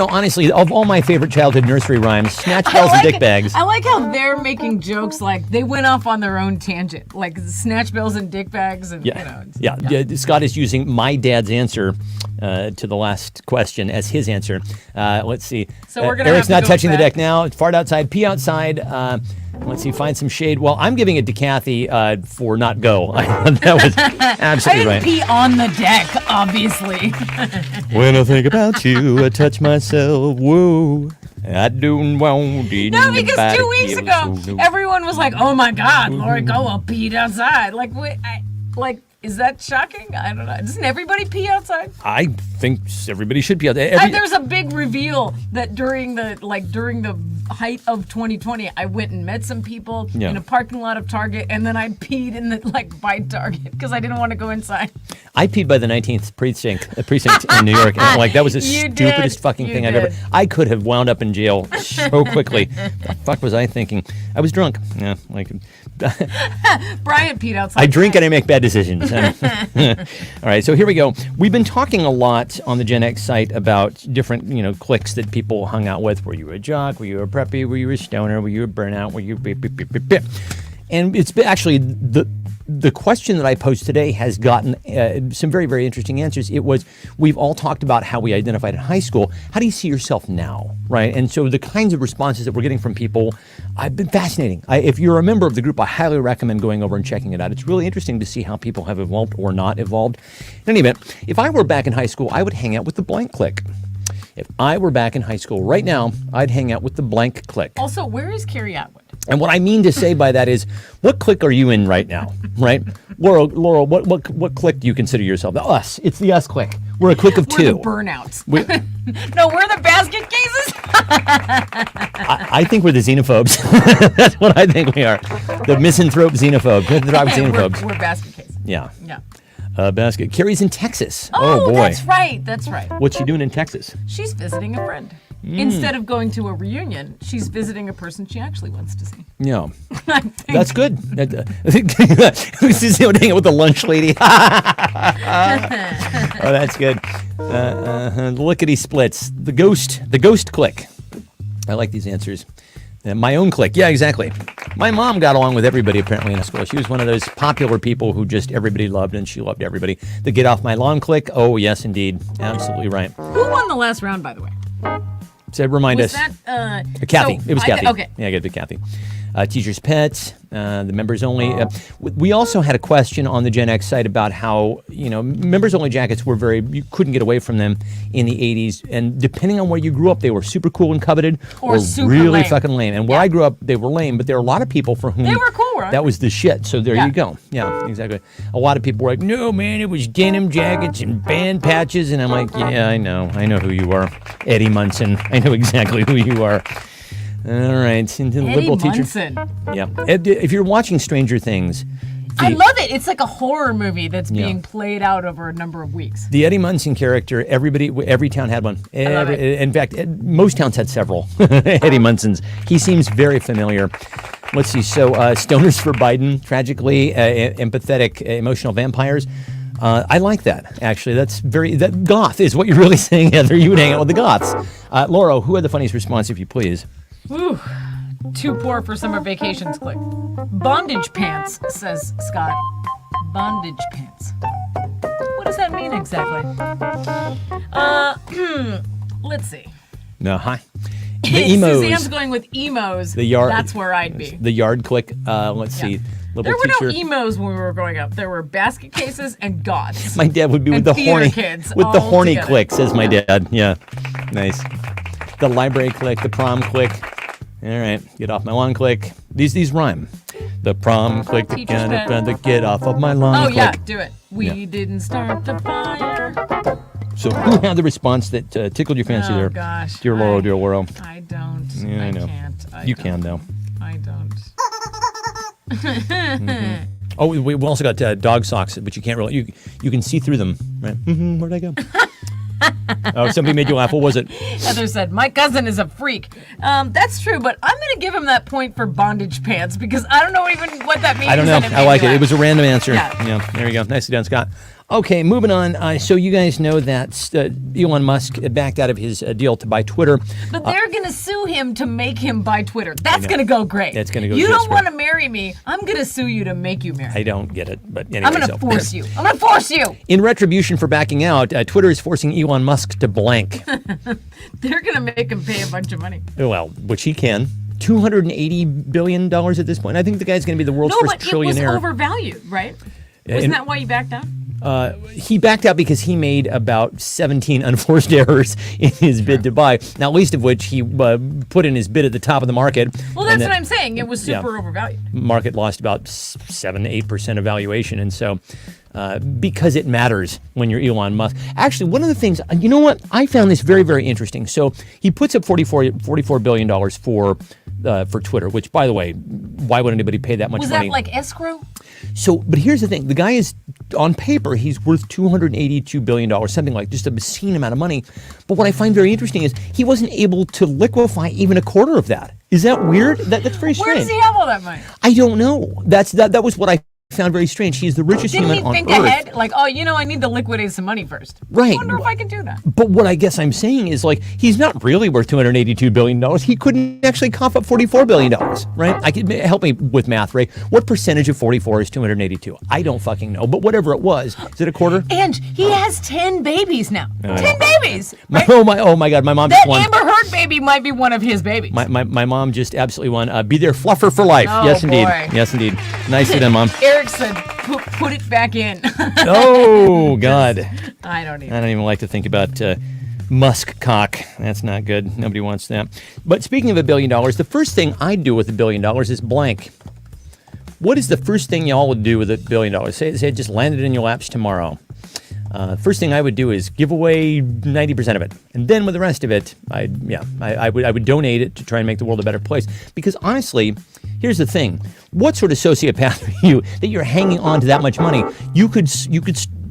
honestly, of all my favorite childhood nursery rhymes, snatch bells and dick bags. I like how they're making jokes like they went off on their own tangent, like snatch bells and dick bags, and Yeah. Scott is using my dad's answer to the last question as his answer. Let's see. So we're gonna Eric's have to not go touching the back. deck now. Fart outside, pee outside. Let's see. Find some shade. Well, I'm giving it to Kathy for not go. That was I absolutely didn't right. pee on the deck, obviously. When I think about you, I touch myself. Whoa. I don't want it. No, because 2 weeks ago, everyone was like, "Oh my God, Lori Cole peed outside." Like, is that shocking? I don't know. Doesn't everybody pee outside? I think everybody should be out there. There's a big reveal that during the height of 2020, I went and met some people Yeah. in a parking lot of Target, and then I peed in the by Target because I didn't want to go inside. I peed by the 19th precinct in New York. And like that was the You did. stupidest fucking You thing I've ever. did. I could have wound up in jail so quickly. The fuck was I thinking? I was drunk. Yeah, like Brian peed outside. I drink and I make bad decisions. All right, so here we go. We've been talking a lot on the Gen X site about different, cliques that people hung out with. Were you a jock? Were you a preppy? Were you a stoner? Were you a burnout? Were you beep, beep, beep, beep, beep. And it's been actually the question that I posed today has gotten some very, very interesting answers. It was, we've all talked about how we identified in high school. How do you see yourself now, right? And so the kinds of responses that we're getting from people, I've been fascinating. If you're a member of the group, I highly recommend going over and checking it out. It's really interesting to see how people have evolved or not evolved. In any event, if I were back in high school, I would hang out with the blank clique. If I were back in high school right now, I'd hang out with the blank clique. Also, where is Carrie Atwood? And what I mean to say by that is, what clique are you in right now, right? Laurel, what clique do you consider yourself? Us. It's the us clique. We're a clique of We're two. the burnouts. No, we're the basket cases. I think we're the xenophobes. That's what I think we are. The misanthrope xenophobes. Xenophobes. We're basket cases. Yeah. Yeah. Basket. Carrie's in Texas. Oh, boy. that's right. That's right. What's she doing in Texas? She's visiting a friend. Instead of going to a reunion, she's visiting a person she actually wants to see. Yeah. I think. That's good. She's hanging out with the lunch lady. Oh, that's good. Lickety splits. The ghost clique. I like these answers. My own clique. Yeah, exactly. My mom got along with everybody apparently in school. She was one of those popular people who just everybody loved, and she loved everybody. The get off my lawn clique. Oh, yes, indeed. Absolutely right. Who won the last round, by the way? So remind Was us. that Kathy. so It was Kathy. Okay. Yeah, I got to be Kathy. Teachers' Pets, the members only. We also had a question on the Gen X site about how, members only jackets were you couldn't get away from them in the 80s. And depending on where you grew up, they were super cool and coveted or super really lame. Fucking lame. And where I grew up, they were lame, but there are a lot of people for whom they were cool, right? That was the shit. So there you go. Yeah, exactly. A lot of people were like, no, man, it was denim jackets and band patches. And I'm like, yeah, I know who you are. Eddie Munson. I know exactly who you are. All right, into the Eddie liberal teacher. Munson. Yeah, if you're watching Stranger Things, I love it. It's like a horror movie that's being played out over a number of weeks. The Eddie Munson character, every town had one. love it. In fact, most towns had several Eddie Munsons. He seems very familiar. Let's see. So, Stoners for Biden, tragically empathetic, emotional vampires. I like that, actually. That goth is what you're really saying, Heather. You would hang out with the goths. Laura, who had the funniest response, if you please? Ooh, too poor for summer vacations. Click. Bondage pants, says Scott. Bondage pants. What does that mean exactly? Let's see. No, hi. The emos. Suzanne's going with emos. The yard. That's where I'd be. The yard click. Let's see. There were teacher. no emos when we were growing up. There were basket cases and goths. My dad would be with the horny kids with the all horny together. click, says my dad. Yeah, nice. The library click, the prom click. All right, get off my lawn click. These rhyme. The prom click, the Teacher's pet. get off of my lawn Oh click. yeah, do it. We didn't start the fire. So who had the response that tickled your fancy there? Oh gosh. Dear Laura. I don't. Yeah, I know. Can't. You can though. I don't. Oh, we also got dog socks, but you can't really. You can see through them, right? Where'd I go? Oh, somebody made you laugh. What was it? Heather said, my cousin is a freak. That's true, but I'm going to give him that point for bondage pants because I don't know even what that means. I don't know. and I like made me it. It was a random answer. Yeah. There you go. Nicely done, Scott. Okay, moving on. So you guys know that Elon Musk backed out of his deal to buy Twitter. But they're going to sue him to make him buy Twitter. That's going to go great. That's gonna go You just don't want to marry me. I'm going to sue you to make you marry. I don't get it, but anyway. I'm going to force you. I'm going to force you. In retribution for backing out, Twitter is forcing Elon Musk to blank. They're going to make him pay a bunch of money. Well, which he can. $280 billion at this point. I think the guy's going to be the world's first trillionaire. No, but it was overvalued, right? Wasn't that why you backed out? He backed out because he made about 17 unforced errors in his bid to buy, not least of which he put in his bid at the top of the market. Well, that's what I'm saying. It was super overvalued. Market lost about 7-8% of valuation. And so because it matters when you're Elon Musk. Actually, one of the things, you know what? I found this very, very interesting. So he puts up $44 billion for Twitter, which, by the way, why would anybody pay that much money? Was that like escrow? So, but here's the thing. The guy is, on paper, he's worth $282 billion, something like just a obscene amount of money. But what I find very interesting is he wasn't able to liquefy even a quarter of that. Is that weird? That's very strange. Where does he have all that money? I don't know. That was what I found very strange. He's the richest human on Earth. Didn't he think ahead? Like, I need to liquidate some money first. Right. I wonder if I can do that. But what I guess I'm saying is, like, he's not really worth $282 billion. He couldn't actually cough up $44 billion, right? I could help me with math, Ray. What percentage of 44 is 282? I don't fucking know. But whatever it was, is it a quarter? And he has 10 babies now. 10 babies. Right? Oh my God, my mom That just won. Amber Heard baby might be one of his babies. My mom just absolutely won. Be their fluffer for life. Oh, Yes, indeed. boy. Yes, indeed. Nicely done, Mom. Eric said, put it back in. Oh, God. I don't even. I don't even like to think about Musk cock. That's not good. Nobody wants that. But speaking of $1 billion, the first thing I'd do with $1 billion is blank. What is the first thing y'all would do with $1 billion? Say it just landed in your laps tomorrow. First thing I would do is give away 90% of it, and then with the rest of it, I would donate it to try and make the world a better place. Because honestly, here's the thing: what sort of sociopath are you that you're hanging on to that much money? You could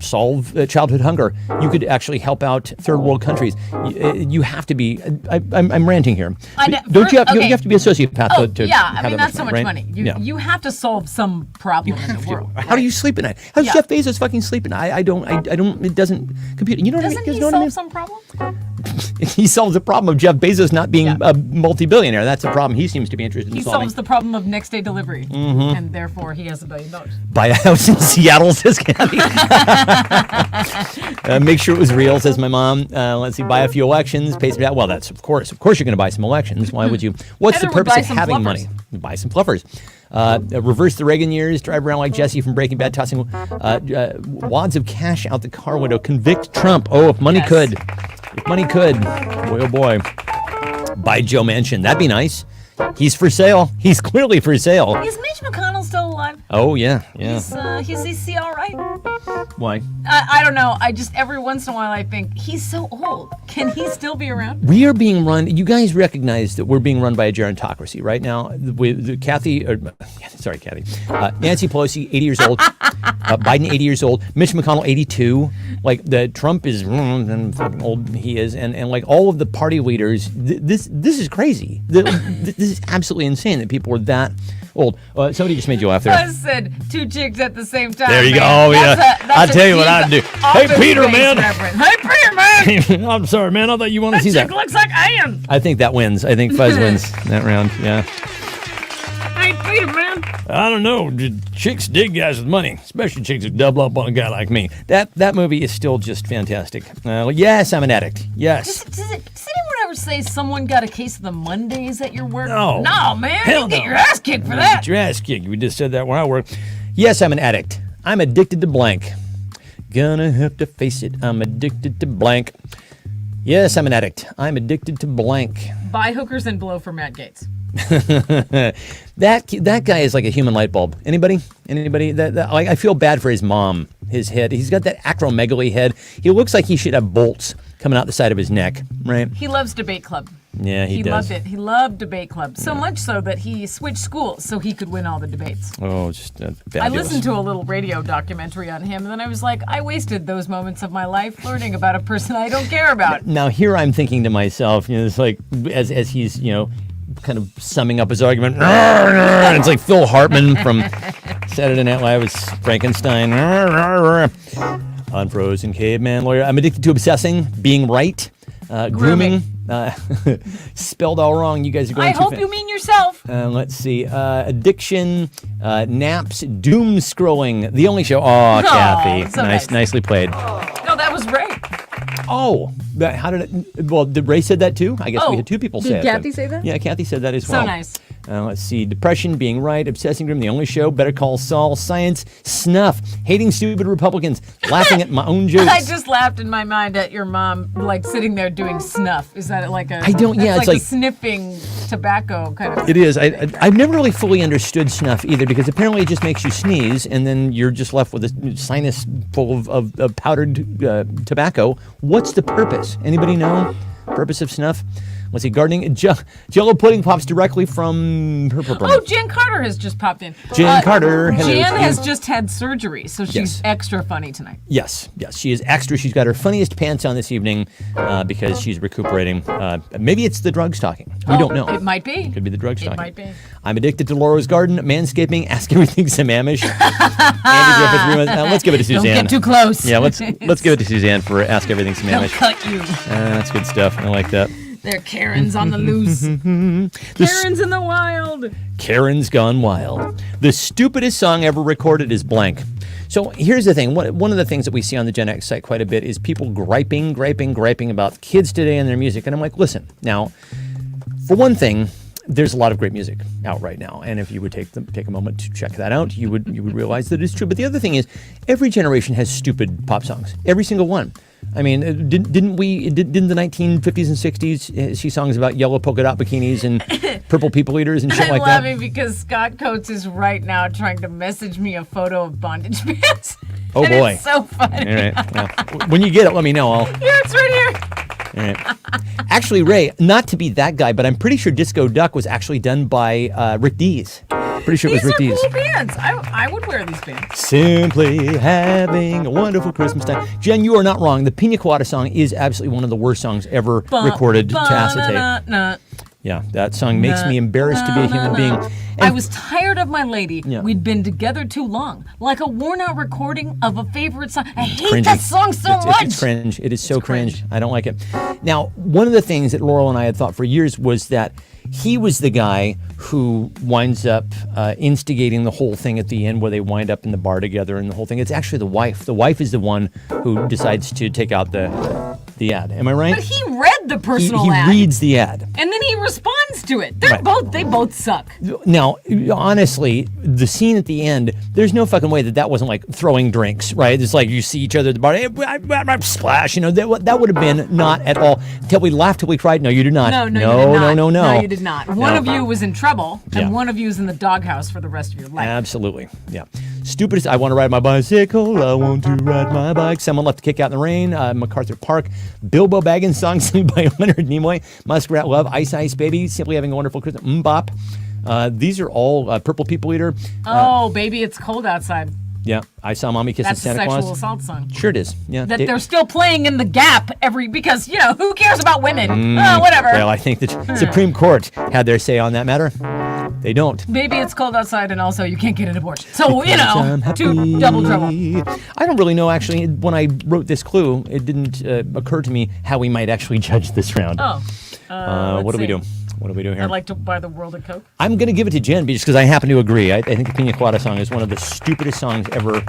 solve childhood hunger. You could actually help out third world countries. You have to be. I'm ranting here. Don't you have? You have to be a sociopath to yeah. have I mean, that that's so much right? money. Yeah. You have to solve some problem in the world. How do you sleep at night? How does Jeff Bezos fucking sleep at night? I don't. It doesn't compute. You know what I mean? Doesn't he You know what I mean? solve some problem? he solves the problem of Jeff Bezos not being a multi-billionaire. That's a problem he seems to be interested in He solving. solves the problem of next day delivery, and therefore he has $1 billion. Buy a house in Seattle, says Kathy. Make sure it was real, says my mom. Let's see, buy a few elections, pay some. Well, that's of course you're going to buy some elections. Why would you? What's Heather the would purpose buy of some having fluffers. money? Buy some fluffers. Reverse the Reagan years. Drive around like Jesse from Breaking Bad, tossing wads of cash out the car window. Convict Trump. Oh, if money Yes. could. If money could. Boy, oh boy. Buy Joe Manchin. That'd be nice. He's for sale. He's clearly for sale. Is Mitch McConnell still alive? Oh, yeah. Is he all right? Why? I don't know. I just, every once in a while, I think, he's so old. Can he still be around? We are being run. You guys recognize that we're being run by a gerontocracy right now. Kathy. Nancy Pelosi, 80 years old. Biden, 80 years old. Mitch McConnell, 82. Like the Trump is and fucking old he is, and like all of the party leaders. This is crazy. This is absolutely insane that people are that old. Somebody just made you laugh there. I said 2 chicks at the same time. There you go. man. Oh, yeah. That's I'll a tell you what deep I'd do. office Hey, Peter, space man. reference. Hey, Peter, man. I'm sorry, man. I thought you want to see Chick that. looks like Ian. I think that wins. I think Fuzz wins that round. Yeah. Hey, Peter, man. I don't know. Chicks dig guys with money, especially chicks who double up on a guy like me. That movie is still just fantastic. Yes, I'm an addict. Yes. Does anyone ever say someone got a case of the Mondays at your work? No. No, man. Hell You get no. your ass kicked for that. Get your ass kicked. We just said that where I work. Yes, I'm an addict. I'm addicted to blank. Gonna have to face it. I'm addicted to blank. Yes, I'm an addict. I'm addicted to blank. Buy hookers and blow for Matt Gaetz. That guy is like a human light bulb. Anybody? That like, I feel bad for his mom. His head. He's got that acromegaly head. He looks like he should have bolts coming out the side of his neck. Right? He loves debate club. Yeah, he does. Loved it. He loved debate club so much so that he switched schools so he could win all the debates. Oh, just fabulous. I listened to a little radio documentary on him, and then I was like, I wasted those moments of my life learning about a person I don't care about. Now here I'm thinking to myself, it's like as he's kind of summing up his argument. It's like Phil Hartman from Saturday Night Live as Frankenstein. Unfrozen caveman lawyer. I'm addicted to obsessing, being right, grooming. Spelled all wrong. You guys are going I too hope fast. you mean yourself. Let's see. Addiction, naps, doom scrolling. The Onlee Show. Oh, Kathy. so nice. Nicely played. No, that was Ray. Oh, how did it? Well, did Ray said that too? I guess we had 2 people say it. Did Kathy say that? Yeah, Kathy said that as well. So nice. Let's see. Depression, being right, obsessing room, the Onlee Show, Better Call Saul, science, snuff, hating stupid Republicans, laughing at my own jokes. I just laughed in my mind at your mom, like sitting there doing snuff. Is that like a? I don't- yeah, that's it's like like- a sniffing tobacco kind of. It is. I've never really fully understood snuff either, because apparently it just makes you sneeze and then you're just left with a sinus full of powdered tobacco. What's the purpose? Anybody know? Purpose of snuff? Let's see. Gardening. Jello pudding pops directly from her. Oh, Jan Carter has just popped in. Jan Carter, hello Jan to has you. just had surgery, so she's Yes. extra funny tonight. Yes, she is extra. She's got her funniest pants on this evening because she's recuperating. Maybe it's the drugs talking. We don't know. It might be. Could be the drugs talking. might be. I'm addicted to Laura's Garden, manscaping, ask everything Samamish. Andy Griffith. Let's give it to Don't Suzanne. get too close. Yeah, let's give it to Suzanne for ask everything They'll Samamish. cut you. That's good stuff. I like that. They're Karens on the loose. Karens in the wild. Karen's Gone Wild. The stupidest song ever recorded is blank. So here's the thing. One of the things that we see on the Gen X site quite a bit is people griping about kids today and their music. And I'm like, listen, now, for one thing, there's a lot of great music out right now, and if you would take a moment to check that out, you would realize that it's true. But the other thing is, every generation has stupid pop songs. Every single one. I mean, didn't the 1950s and 60s see songs about yellow polka dot bikinis and purple people eaters and shit I'm like that? laughing because Scott Coates is right now trying to message me a photo of bondage pants. Oh, And boy. It's so funny. All right. Well, when you get it, let me know. Here, it's right here. All right. Actually, Ray, not to be that guy, but I'm pretty sure Disco Duck was actually done by Rick Dees. Pretty sure it was These Rick are Dees. cool pants. I would wear these pants. Simply having a wonderful Christmas time. Jen, you are not wrong. The Pina Colada song is absolutely one of the worst songs ever recorded to acetate. Yeah, that song makes me embarrassed to be a human being. I was tired of my lady. Yeah. We'd been together too long. Like a worn-out recording of a favorite song. I hate Cringy. that song so much. It's cringe. It is so cringe. cringe. I don't like it. Now, one of the things that Laurel and I had thought for years was that he was the guy who winds up instigating the whole thing at the end where they wind up in the bar together and the whole thing. It's actually the wife. The wife is the one who decides to take out the ad. Am I right? But he read the personal he ad. reads the ad. And then he responds to it. Right. They both suck. Now, honestly, the scene at the end, there's no fucking way that wasn't like throwing drinks, right? It's like you see each other at the bar, splash, that would have been not at all. Till we laughed, till we cried. No, you did not. No, you did not. No, you did not. One of you was in trouble, and one of you is in the doghouse for the rest of your life. Absolutely, yeah. Stupidest, I want to ride my bicycle, I want to ride my bike. Someone left to kick out in the rain, MacArthur Park, Bilbo Baggins song sung by Leonard Nimoy, Muskrat Love, Ice Ice Baby, Simply Having a Wonderful Christmas, Mbop. These are all Purple People Eater. Oh, baby, it's cold outside. Yeah, I Saw Mommy Kissing That's a Santa sexual Claus. assault song. Sure it is, yeah. That they're still playing in the Gap because, who cares about women? Whatever. Well, I think the Supreme Court had their say on that matter. They don't. Baby, it's cold outside, and also you can't get an abortion. So, I'm two double trouble. I don't really know, actually. When I wrote this clue, it didn't occur to me how we might actually judge this round. Oh. What do we see. do? What do we do here? I'd like to buy the world a Coke. I'm going to give it to Jen just because I happen to agree. I think the Pina Colada song is one of the stupidest songs ever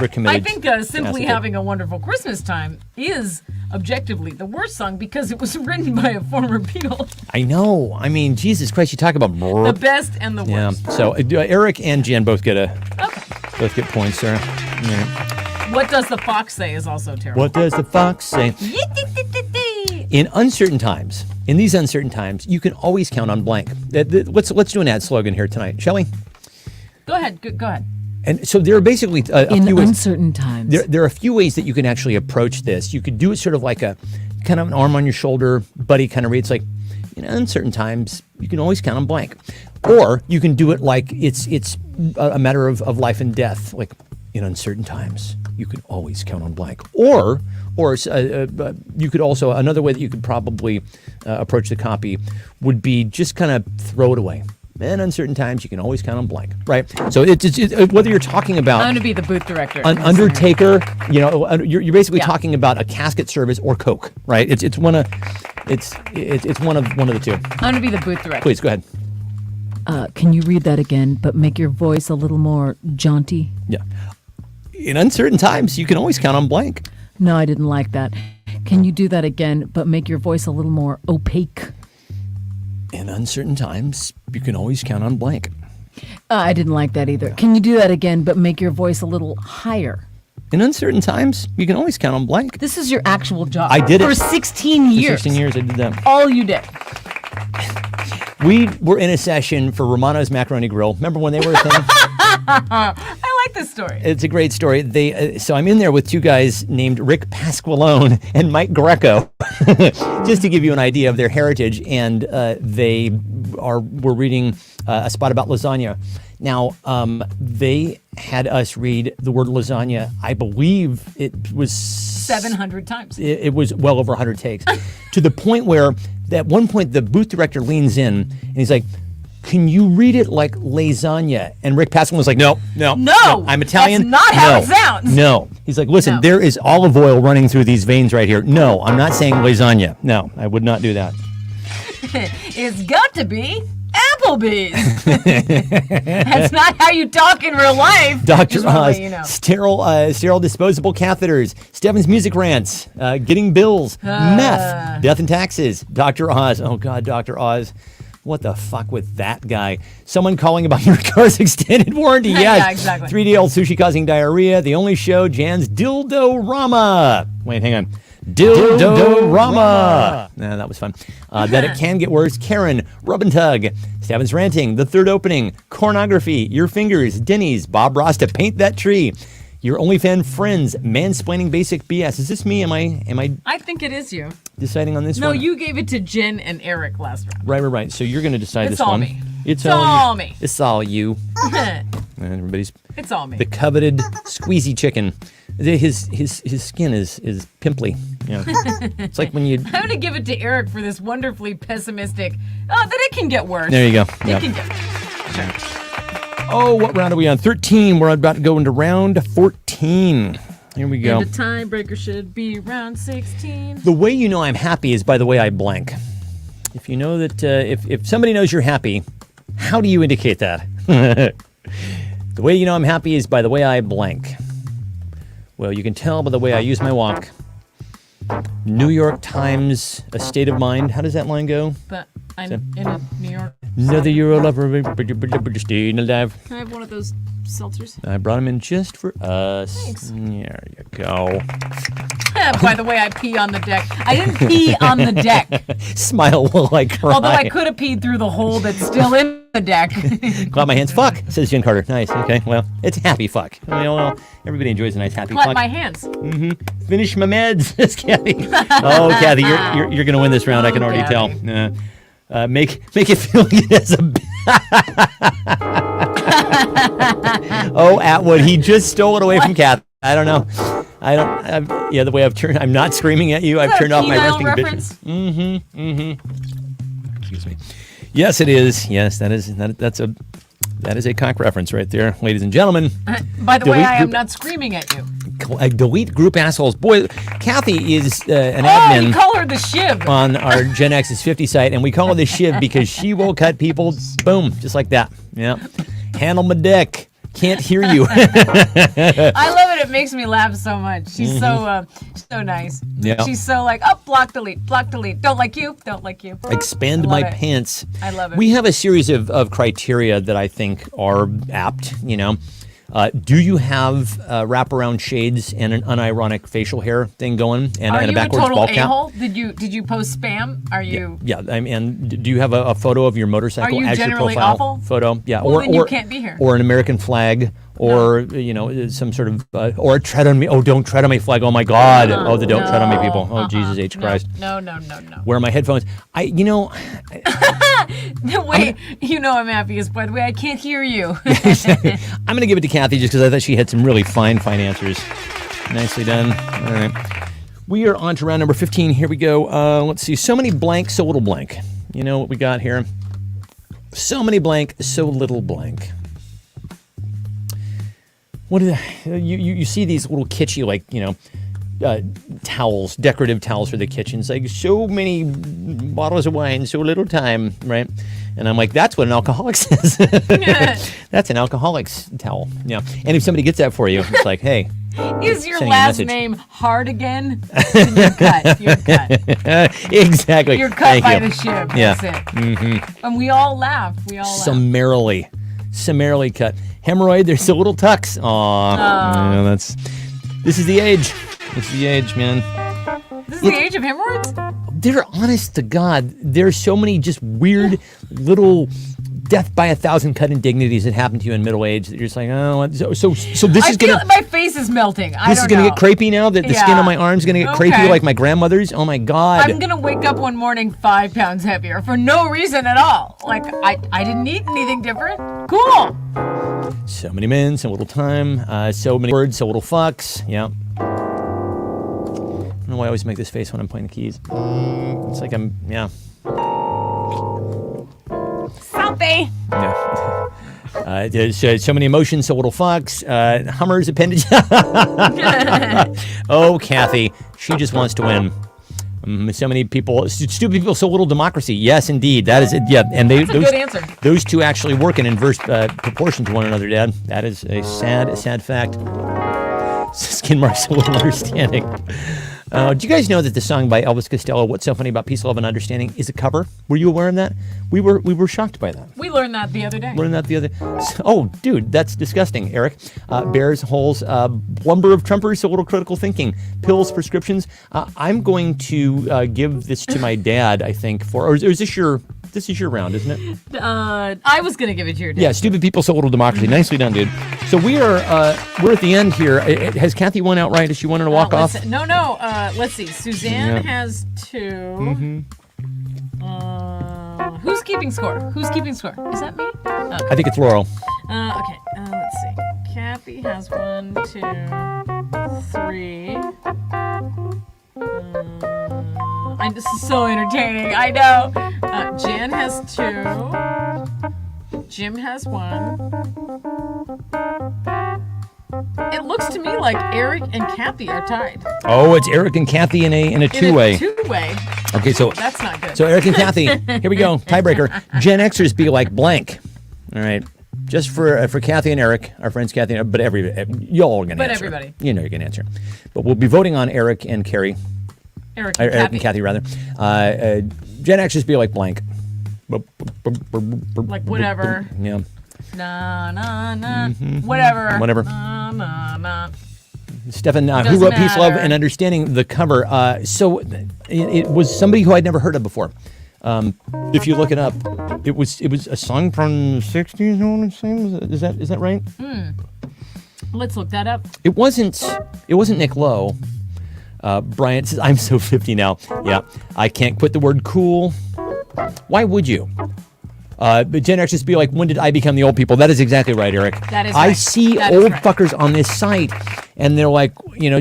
committed. I think Simply Having a Wonderful Christmas Time is objectively the worst song because it was written by a former Beatle. I know. I mean, Jesus Christ, you talk about The best and the yeah. worst. So Eric and Jen both get Okay. points there. Yeah. What Does the Fox Say is also terrible. What does the fox say? In these uncertain times, you can always count on blank. Let's do an ad slogan here tonight, shall we? Go ahead. Go ahead. And so there are basically a In few ways, uncertain times. there are a few ways that you can actually approach this. You could do it sort of like a kind of an arm on your shoulder, buddy kind of read. It's like, in uncertain times, you can always count on blank. Or you can do it like it's a matter of life and death. Like, in uncertain times, you can always count on blank. Or you could also, another way that you could probably approach the copy would be just kind of throw it away. In uncertain times, you can always count on blank, right? So it's whether you're talking about I'm going to be the booth director. an undertaker, you're basically talking about a casket service or Coke, right? It's one of the two. I'm going to be the booth director. Please go ahead. Can you read that again, but make your voice a little more jaunty? Yeah. In uncertain times, you can always count on blank. No, I didn't like that. Can you do that again, but make your voice a little more opaque? In uncertain times, you can always count on blank. I didn't like that either. Can you do that again, but make your voice a little higher? In uncertain times, you can always count on blank. This is your actual job. I did it. For 16 For years. 16 years, I did that. All you did. We were in a session for Romano's Macaroni Grill. Remember when they were a thing? I like this story. It's a great story. So I'm in there with two guys named Rick Pasqualone and Mike Greco, just to give you an idea of their heritage. And were reading a spot about lasagna. Now, they had us read the word lasagna. I believe it was 700 times. It was well over 100 takes, to the point where at one point the booth director leans in and he's like, "Can you read it like lasagna?" And Rick Pasqualone was like, "No, I'm Italian. That's not how it sounds." No. He's like, "Listen, there is olive oil running through these veins right here. No, I'm not saying lasagna. No, I would not do that." It's got to be Applebee's. That's not how you talk in real life. Dr. Oz, You know. sterile disposable catheters, Stefan's music rants, getting bills, meth, death and taxes, Dr. Oz. Oh God, Dr. Oz. What the fuck with that guy? Someone calling about your car's extended warranty. Yes. Yeah, exactly. 3D-old sushi causing diarrhea. The only show, Jan's Dildo-rama. Wait, hang on. Dildo-rama. Nah, that was fun. That it can get worse. Karen, Rub and Tug, Stefan's ranting, the third opening, pornography, your fingers, Denny's, Bob Ross to paint that tree. Your OnlyFans friends, mansplaining basic BS. Is this me? Am I I think it is you. deciding on this No, one? you gave it to Jen and Eric last round. Right. So you're going to decide It's this all one. me. It's all you. me. It's all you. And everybody's It's all me. the coveted squeezy chicken. His skin is pimply. Yeah. It's like when you. I'm going to give it to Eric for this wonderfully pessimistic, that it can get worse. There you go. It Yep. can get Sure. Oh, what round are we on? 13. We're about to go into round 14. Here we go. And the tiebreaker should be round 16. The way you know I'm happy is by the way I blank. If you know that, if somebody knows you're happy, how do you indicate that? The way you know I'm happy is by the way I blank. Well, you can tell by the way I use my walk. New York Times, a state of mind. How does that line go? But I'm in a New York. Another Euro lover, staying alive. Can I have one of those seltzers? I brought them in just for us. Thanks. There you go. By the way, I pee on the deck. I didn't pee on the deck. Smile while I cry. Although I could have peed through the hole that's still in the deck. Clap my hands. Fuck, says Jen Carter. Nice. Okay, well, it's happy fuck. Well, everybody enjoys a nice happy Clap fuck. my hands. Finish my meds, says Kathy. Oh, Kathy, you're gonna win this round. I can already Kathy. tell. Make it feel good as a. Oh, Atwood, he just stole it away from Kathy. I don't know. The way I've turned, I'm not screaming at you. I've turned off my resting reference? bitches. Excuse me. Yes, it is. Yes, that's a cock reference right there, ladies and gentlemen. By the way, Delete I am group- not screaming at you. Delete group assholes. Boy, Kathy is an Oh, admin you call her the Shiv. on our Gen X's 50 site, and we call her the Shiv because she will cut people, boom, just like that. Yeah. Handle my dick. Can't hear you. I love it. It makes me laugh so much. She's so nice. Yeah. She's so like, oh, block, delete, block, delete. Don't like you. Don't like you. Expand I my love it. pants. I love it. We have a series of criteria that I think are apt, you know. Do you have wraparound shades and an unironic facial hair thing going, and Are a you a backwards total ball cap? a-hole? Did you post spam? Are you? Yeah, and do you have a photo of your motorcycle Are you as your generally profile awful? photo? Yeah, Well, then you can't be here. Or an American flag, or you know, some sort of, or a tread on me. Oh, don't tread on me flag. Oh my God. Oh, the don't tread on me people. Oh, Jesus H Christ. No. Where are my headphones? Wait, you know I'm happiest. By the way, I can't hear you. I'm going to give it to Kathy just because I thought she had some really fine answers. Nicely done. All right. We are on to round number 15. Here we go. Let's see. So many blank, so little blank. You know what we got here? So many blank, so little blank. What are you see these little kitschy, like, you know, towels, decorative towels for the kitchen. It's like so many bottles of wine, so little time, right? And I'm like, that's what an alcoholic says. That's an alcoholic's towel. Yeah. And if somebody gets that for you, it's like, hey. Is your sending a last message. name hard again? Then you're cut. You're cut. Exactly. You're cut Thank by you. the Shiv. Yeah. That's it. Mm-hmm. And we all laugh. Summarily cut. Hemorrhoid, there's a little tucks. Aw. Yeah, this is the age. This is the age, man. This is the age of hemorrhoids? They're honest to God. There's so many just weird little death by 1,000 cut indignities that happen to you in middle age that you're just like, oh, so this is gonna. My face is melting. This is gonna get crepey now. That the skin on my arm's gonna get crepey Okay. like my grandmother's. Oh my God. I'm gonna wake up one morning 5 pounds heavier for no reason at all. Like I didn't eat anything different. Cool. So many men, so little time. So many words, so little fucks. Yeah. I don't know why I always make this face when I'm playing the keys. It's like I'm, yeah. Salty. Yeah. There's so many emotions, so little fucks. Hummer's appendage. Oh, Kathy, she just wants to win. So many people, stupid people, so little democracy. Yes, indeed, that is it. Yeah, and That's a good answer. Those two actually work in inverse proportion to one another, Dad. That is a sad fact. Skin marks, so little understanding. Do you guys know that the song by Elvis Costello, "What's So Funny About Peace, Love, and Understanding," is a cover? Were you aware of that? We were shocked by that. We learned that the other day. Oh, dude, that's disgusting, Eric. Bears, holes, lumber of Trumpers, so little critical thinking, pills, prescriptions. I'm going to give this to my dad, I think, or is this your round, isn't it? I was gonna give it to your dad. Yeah, stupid people, so little democracy. Nicely done, dude. So we're at the end here. Has Kathy won outright? Does she want her to walk off? No. Let's see. Suzanne has 2. Who's keeping score? Is that me? Okay. I think it's Laurel. Okay. Let's see. Kathy has 1, 2, 3. This is so entertaining. I know. Jan has 2. Jim has one. It looks to me like Eric and Kathy are tied. Oh, it's Eric and Kathy in a two-way. Two-way. Okay, so That's not good. So Eric and Kathy, here we go. Tiebreaker. Gen Xers be like blank. All right. Just for Kathy and Eric, our friends Kathy and Eric, but y'all are going to answer. But everybody. You know you're going to answer. But we'll be voting on Eric and Carrie. Eric and Eric and Kathy, rather. Gen Xers be like blank. Like whatever. Yeah. Nah, nah, nah. Whatever. Whatever. Nah, nah, nah. Stefan, who Doesn't wrote Peace, Love, matter. and Understanding, the cover. So it was somebody who I'd never heard of before. If you look it up, it was a song from the 60s, I want to say. Is that right? Let's look that up. It wasn't Nick Lowe. Brian says, I'm so 50 now. Yeah, I can't quit the word cool. Why would you? But Gen X just be like, when did I become the old people? That is exactly right, Eric. That is I right. see That is old right. fuckers on this site, and they're like,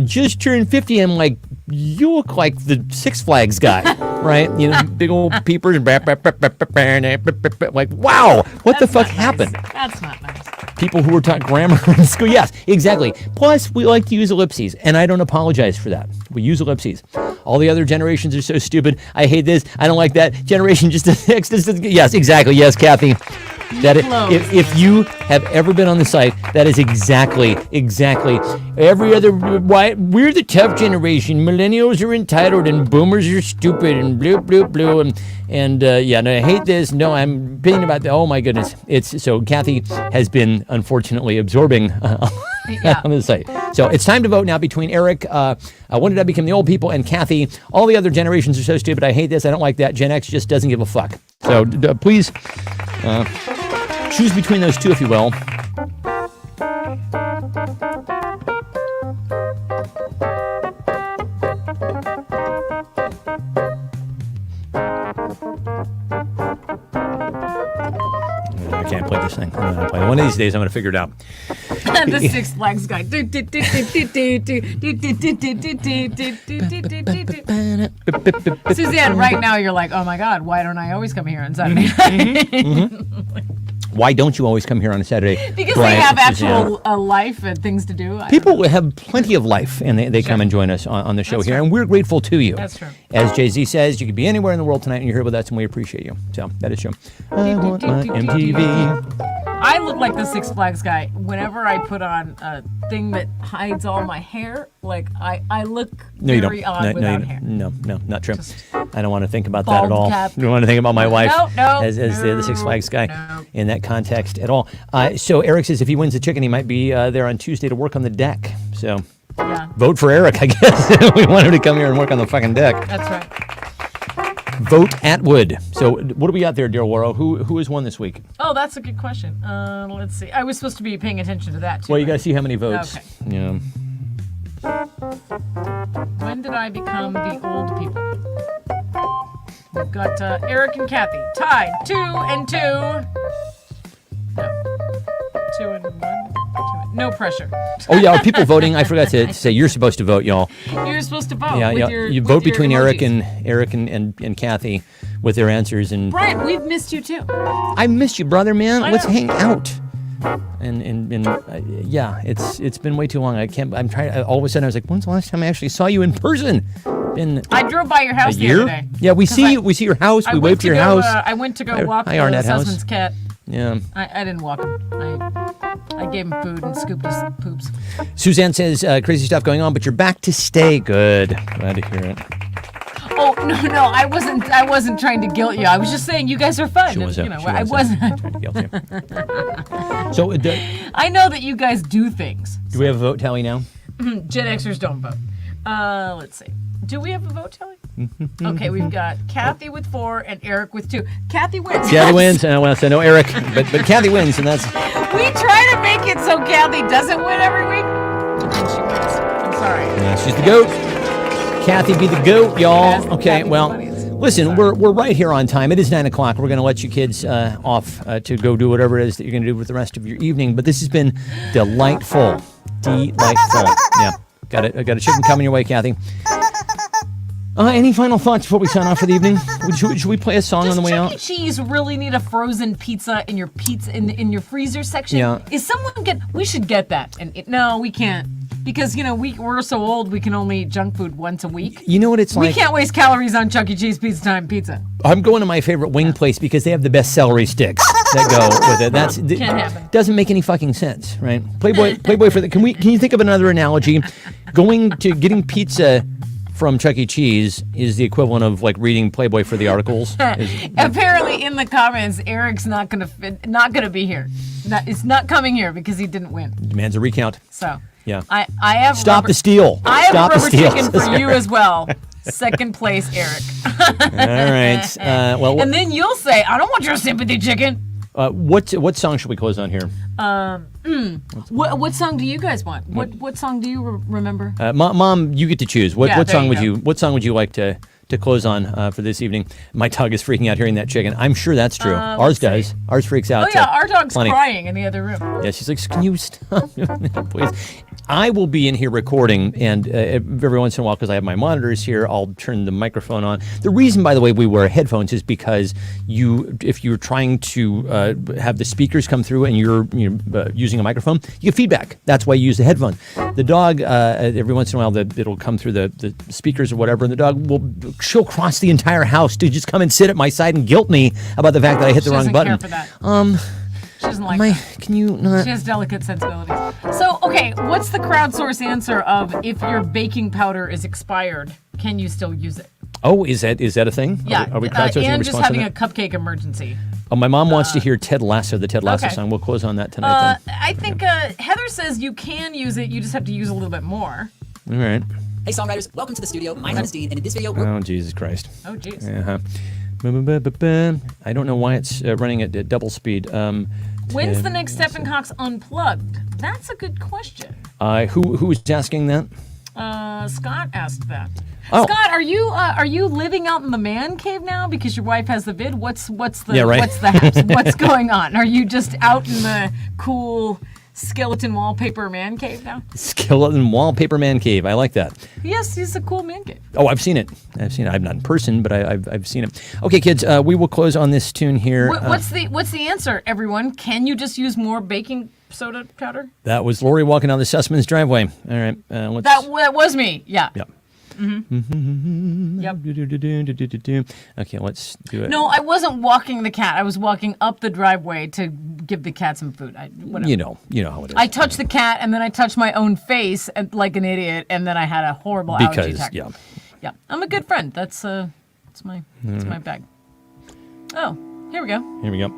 just turned 50. I'm like, you look like the Six Flags guy, right? Big old peepers. Like, wow, what the fuck happened? Nice. That's not nice. People who were taught grammar in school. Yes, exactly. Plus, we like to use ellipses, and I don't apologize for that. We use ellipses. All the other generations are so stupid. I hate this. I don't like that. Generation just yes, exactly. Yes, Kathy. That if you have ever been on the site, that is exactly. Every other we're the tough generation. Millennials are entitled, and boomers are stupid, and blue, and yeah. No, I hate this. No, I'm opinion about that. Oh my goodness. It's so Kathy has been unfortunately absorbing on the site. So it's time to vote now between Eric. When did I become the old people? And Kathy. All the other generations are so stupid. I hate this. I don't like that. Gen X just doesn't give a fuck. So please. Choose between those two, if you will. I can't play this thing. One of these days, I'm going to figure it out. The Six Flags guy. Suzanne, right now you're like, oh my God, why don't I always come here on Saturday night? Why don't you always come here on a Saturday? Because Brian they have and Suzanne? actual life and things to do. People have plenty of life, and they come and join us on the show That's here, right. and we're grateful to you. That's true. As Jay-Z says, you could be anywhere in the world tonight, and you're here with us, and we appreciate you. So that is true. I want my MTV. I look like the Six Flags guy. Whenever I put on a thing that hides all my hair, like I look No, you don't. very odd without hair. No, not true. Just I don't want to think about that at bald all. cap. I don't want to think about my wife No, as the Six Flags guy no. in that context at all. So Eric says if he wins the chicken, he might be there on Tuesday to work on the deck. So Yeah, vote for Eric, I guess. We want him to come here and work on the fucking deck. that's right. Vote Atwood. So what do we got there, dear Laura? Who has won this week? Oh, that's a good question. Let's see. I was supposed to be paying attention to that too. Well, you got right? to see how many votes. Okay. Yeah. When did I become the old people? We've got Eric and Kathy tied 2 and 2. No, 2 and 1. No pressure. Oh yeah, are people voting? I forgot to say you're supposed to vote, y'all. You're supposed to vote. Yeah, with yeah. Your, You with vote your between emojis. Eric and Kathy with their answers. And Brian, we've missed you too. I missed you, brother, man. I Let's know. hang out. And yeah, it's been way too long. I'm trying. All of a sudden, I was like, when's the last time I actually saw you in person? Been I drove by your house a the year? other day. Yeah, we 'Cause see I- you. We see your house. I We went wave to your go, house. I went to go Hi- walk hi, Arnett House. Sussman's cat. Yeah. I didn't walk him. I gave him food and scooped his poops. Suzanne says crazy stuff going on, but you're back to stay. Good. Glad to hear it. Oh no! I wasn't trying to guilt you. I was just saying you guys are fun. She was. You know, I wasn't. Trying to guilt you. So, I know that you guys do things. do we have a vote tally now? Gen Xers don't vote. Let's see. Do we have a vote tally? Okay, we've got Kathy with 4 and Eric with 2. Kathy wins. Kathy wins, and I want to say no, Eric, but Kathy wins, and that's. We try to make it so Kathy doesn't win every week, and she wins. I'm sorry. She's the goat. Kathy be the goat, y'all. Yes, Okay, Kathy well, the funniest. listen, we're right here on time. It is 9 o'clock. We're going to let you kids off to go do whatever it is that you're going to do with the rest of your evening. But this has been delightful. Delightful. Yeah, got a chicken coming your way, Kathy. Any final thoughts before we sign off for the evening? Should we play a song on the way Chuck out? E. Cheese really need a frozen pizza in your in your freezer section? Yeah. Is someone we should get that. And no, we can't. Because, we're so old, we can only eat junk food once a week. You know what it's like? We can't waste calories on Chuck E. Cheese Pizza Time pizza. I'm going to my favorite wing place because they have the best celery sticks that go with it. Can't happen. Doesn't make any fucking sense, right? Playboy for the. Can you think of another analogy? Getting pizza from Chuck E. Cheese is the equivalent of like reading Playboy for the articles. Apparently, in the comments, Eric's not gonna be here. It's not coming here because he didn't win. Demands a recount. So Yeah. I have Stop the steal. I have Stop a the rubber steal. chicken for you as well. Second place, Eric. All right. Well, And then you'll say, "I don't want your sympathy chicken." what song should we close on here? What song do you guys want? What song do you remember? Mom, you get to choose. Yeah, What there song you What song would you like to close on for this evening? My dog is freaking out hearing that chicken. I'm sure that's true. Ours does. Ours freaks out. Oh yeah, our dog's plenty. crying in the other room. Yeah, she's like, can you stop? Please. I will be in here recording, and every once in a while, because I have my monitors here, I'll turn the microphone on. The reason, by the way, we wear headphones is because if you're trying to have the speakers come through and you're using a microphone, you get feedback. That's why you use the headphone. The dog, every once in a while, it'll come through the speakers or whatever, and the dog she'll cross the entire house to just come and sit at my side and guilt me about the fact that I hit the wrong button. She doesn't care for that. She doesn't like that. Can you not? She has delicate sensibilities. So, okay, what's the crowdsource answer of if your baking powder is expired, can you still use it? Oh, is that a thing? Yeah. Are we crowdsourcing and a just response having to a that? cupcake emergency. Oh, my mom wants to hear Ted Lasso, the Ted Lasso Okay. song. We'll close on that tonight I think Heather says you can use it, you just have to use a little bit more. then. All right. Hey songwriters, welcome to the studio. My name is Dean, and in this video, we're Oh, Jesus Christ. Oh, jeez. Uh-huh. I don't know why it's running at double speed. When's the next Stephen Cox Unplugged? That's a good question. Who was asking that? Scott asked that. Oh. Scott, are you living out in the man cave now because your wife has the vid? What's the Yeah, right. what's the haps? What's going on? Are you just out in the cool skeleton wallpaper man cave now? Skeleton wallpaper man cave. I like that. Yes, he's a cool man cave. Oh, I've seen it. I'm not in person, but I've seen it. Okay, kids, we will close on this tune here. What's the answer, everyone? Can you just use more baking soda powder? That was Lori walking down the Sussman's driveway. All right. Let's. That was me. Yeah. Yep. Yep. Okay, let's do it. No, I wasn't walking the cat. I was walking up the driveway to give the cat some food. Whatever. You know how it is. I touched the cat, and then I touched my own face like an idiot, and then I had a horrible allergy attack. Yeah. I'm a good friend. That's my bag. Oh, here we go. Here we go.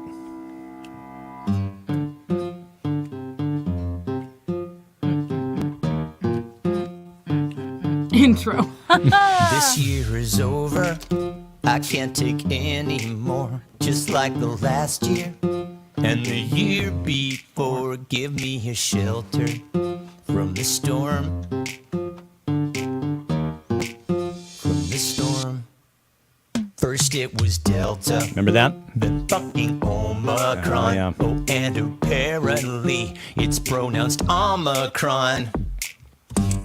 Intro. This year is over. I can't take any more. Just like the last year and the year before. Give me a shelter from the storm. From the storm. First it was Delta, Remember that? then fucking Omicron. Yeah. Oh, and apparently it's pronounced Omicron.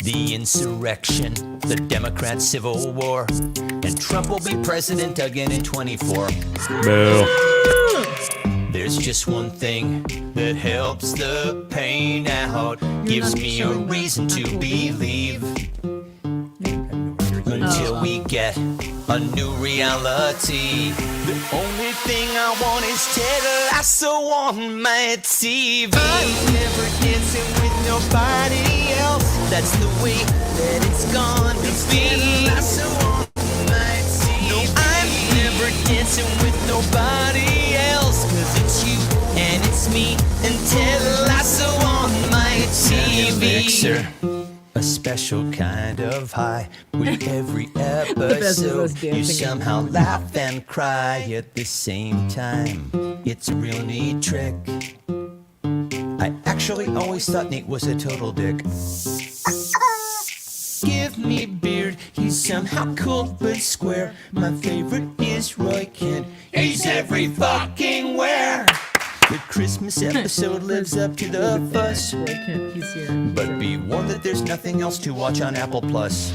The insurrection, the Democrat Civil War, and Trump will be president again in 24. Boo. There's just one thing that helps the pain out, gives me a reason to believe. Until we get a new reality, the only thing I want is Ted Lasso on my TV. I'm never dancing with nobody else. That's the way that it's gonna be. Lasso on my TV. No, I'm never dancing with nobody else. 'Cause it's you and it's me and Ted Lasso on my TV. Elixir, a special kind of high. With every episode, you somehow laugh and cry at the same time. It's a real neat trick. I actually always thought Nate was a total dick. Give me beard, he's somehow cool but square. My favorite is Roy Kent, he's every fucking where. The Christmas episode lives up to the fuss, He's here. but be warned that there's nothing else to watch on Apple Plus.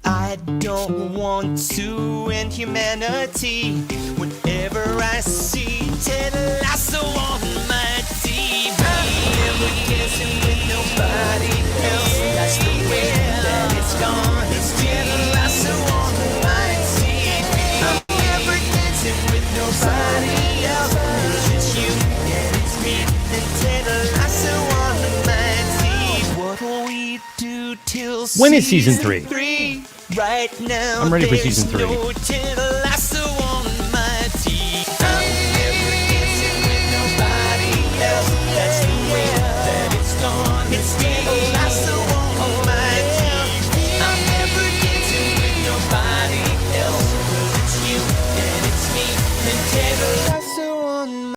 I don't want to end humanity. Whenever I see Ted Lasso on my TV, never dancing with nobody else. That's the way that it's gone. It's Ted Lasso on my TV. I'm never dancing with nobody else. 'Cause it's you and it's me and Ted Lasso on my TV. What'll we do till When is season 3? Right now, I'm ready for season 3. No Ted Lasso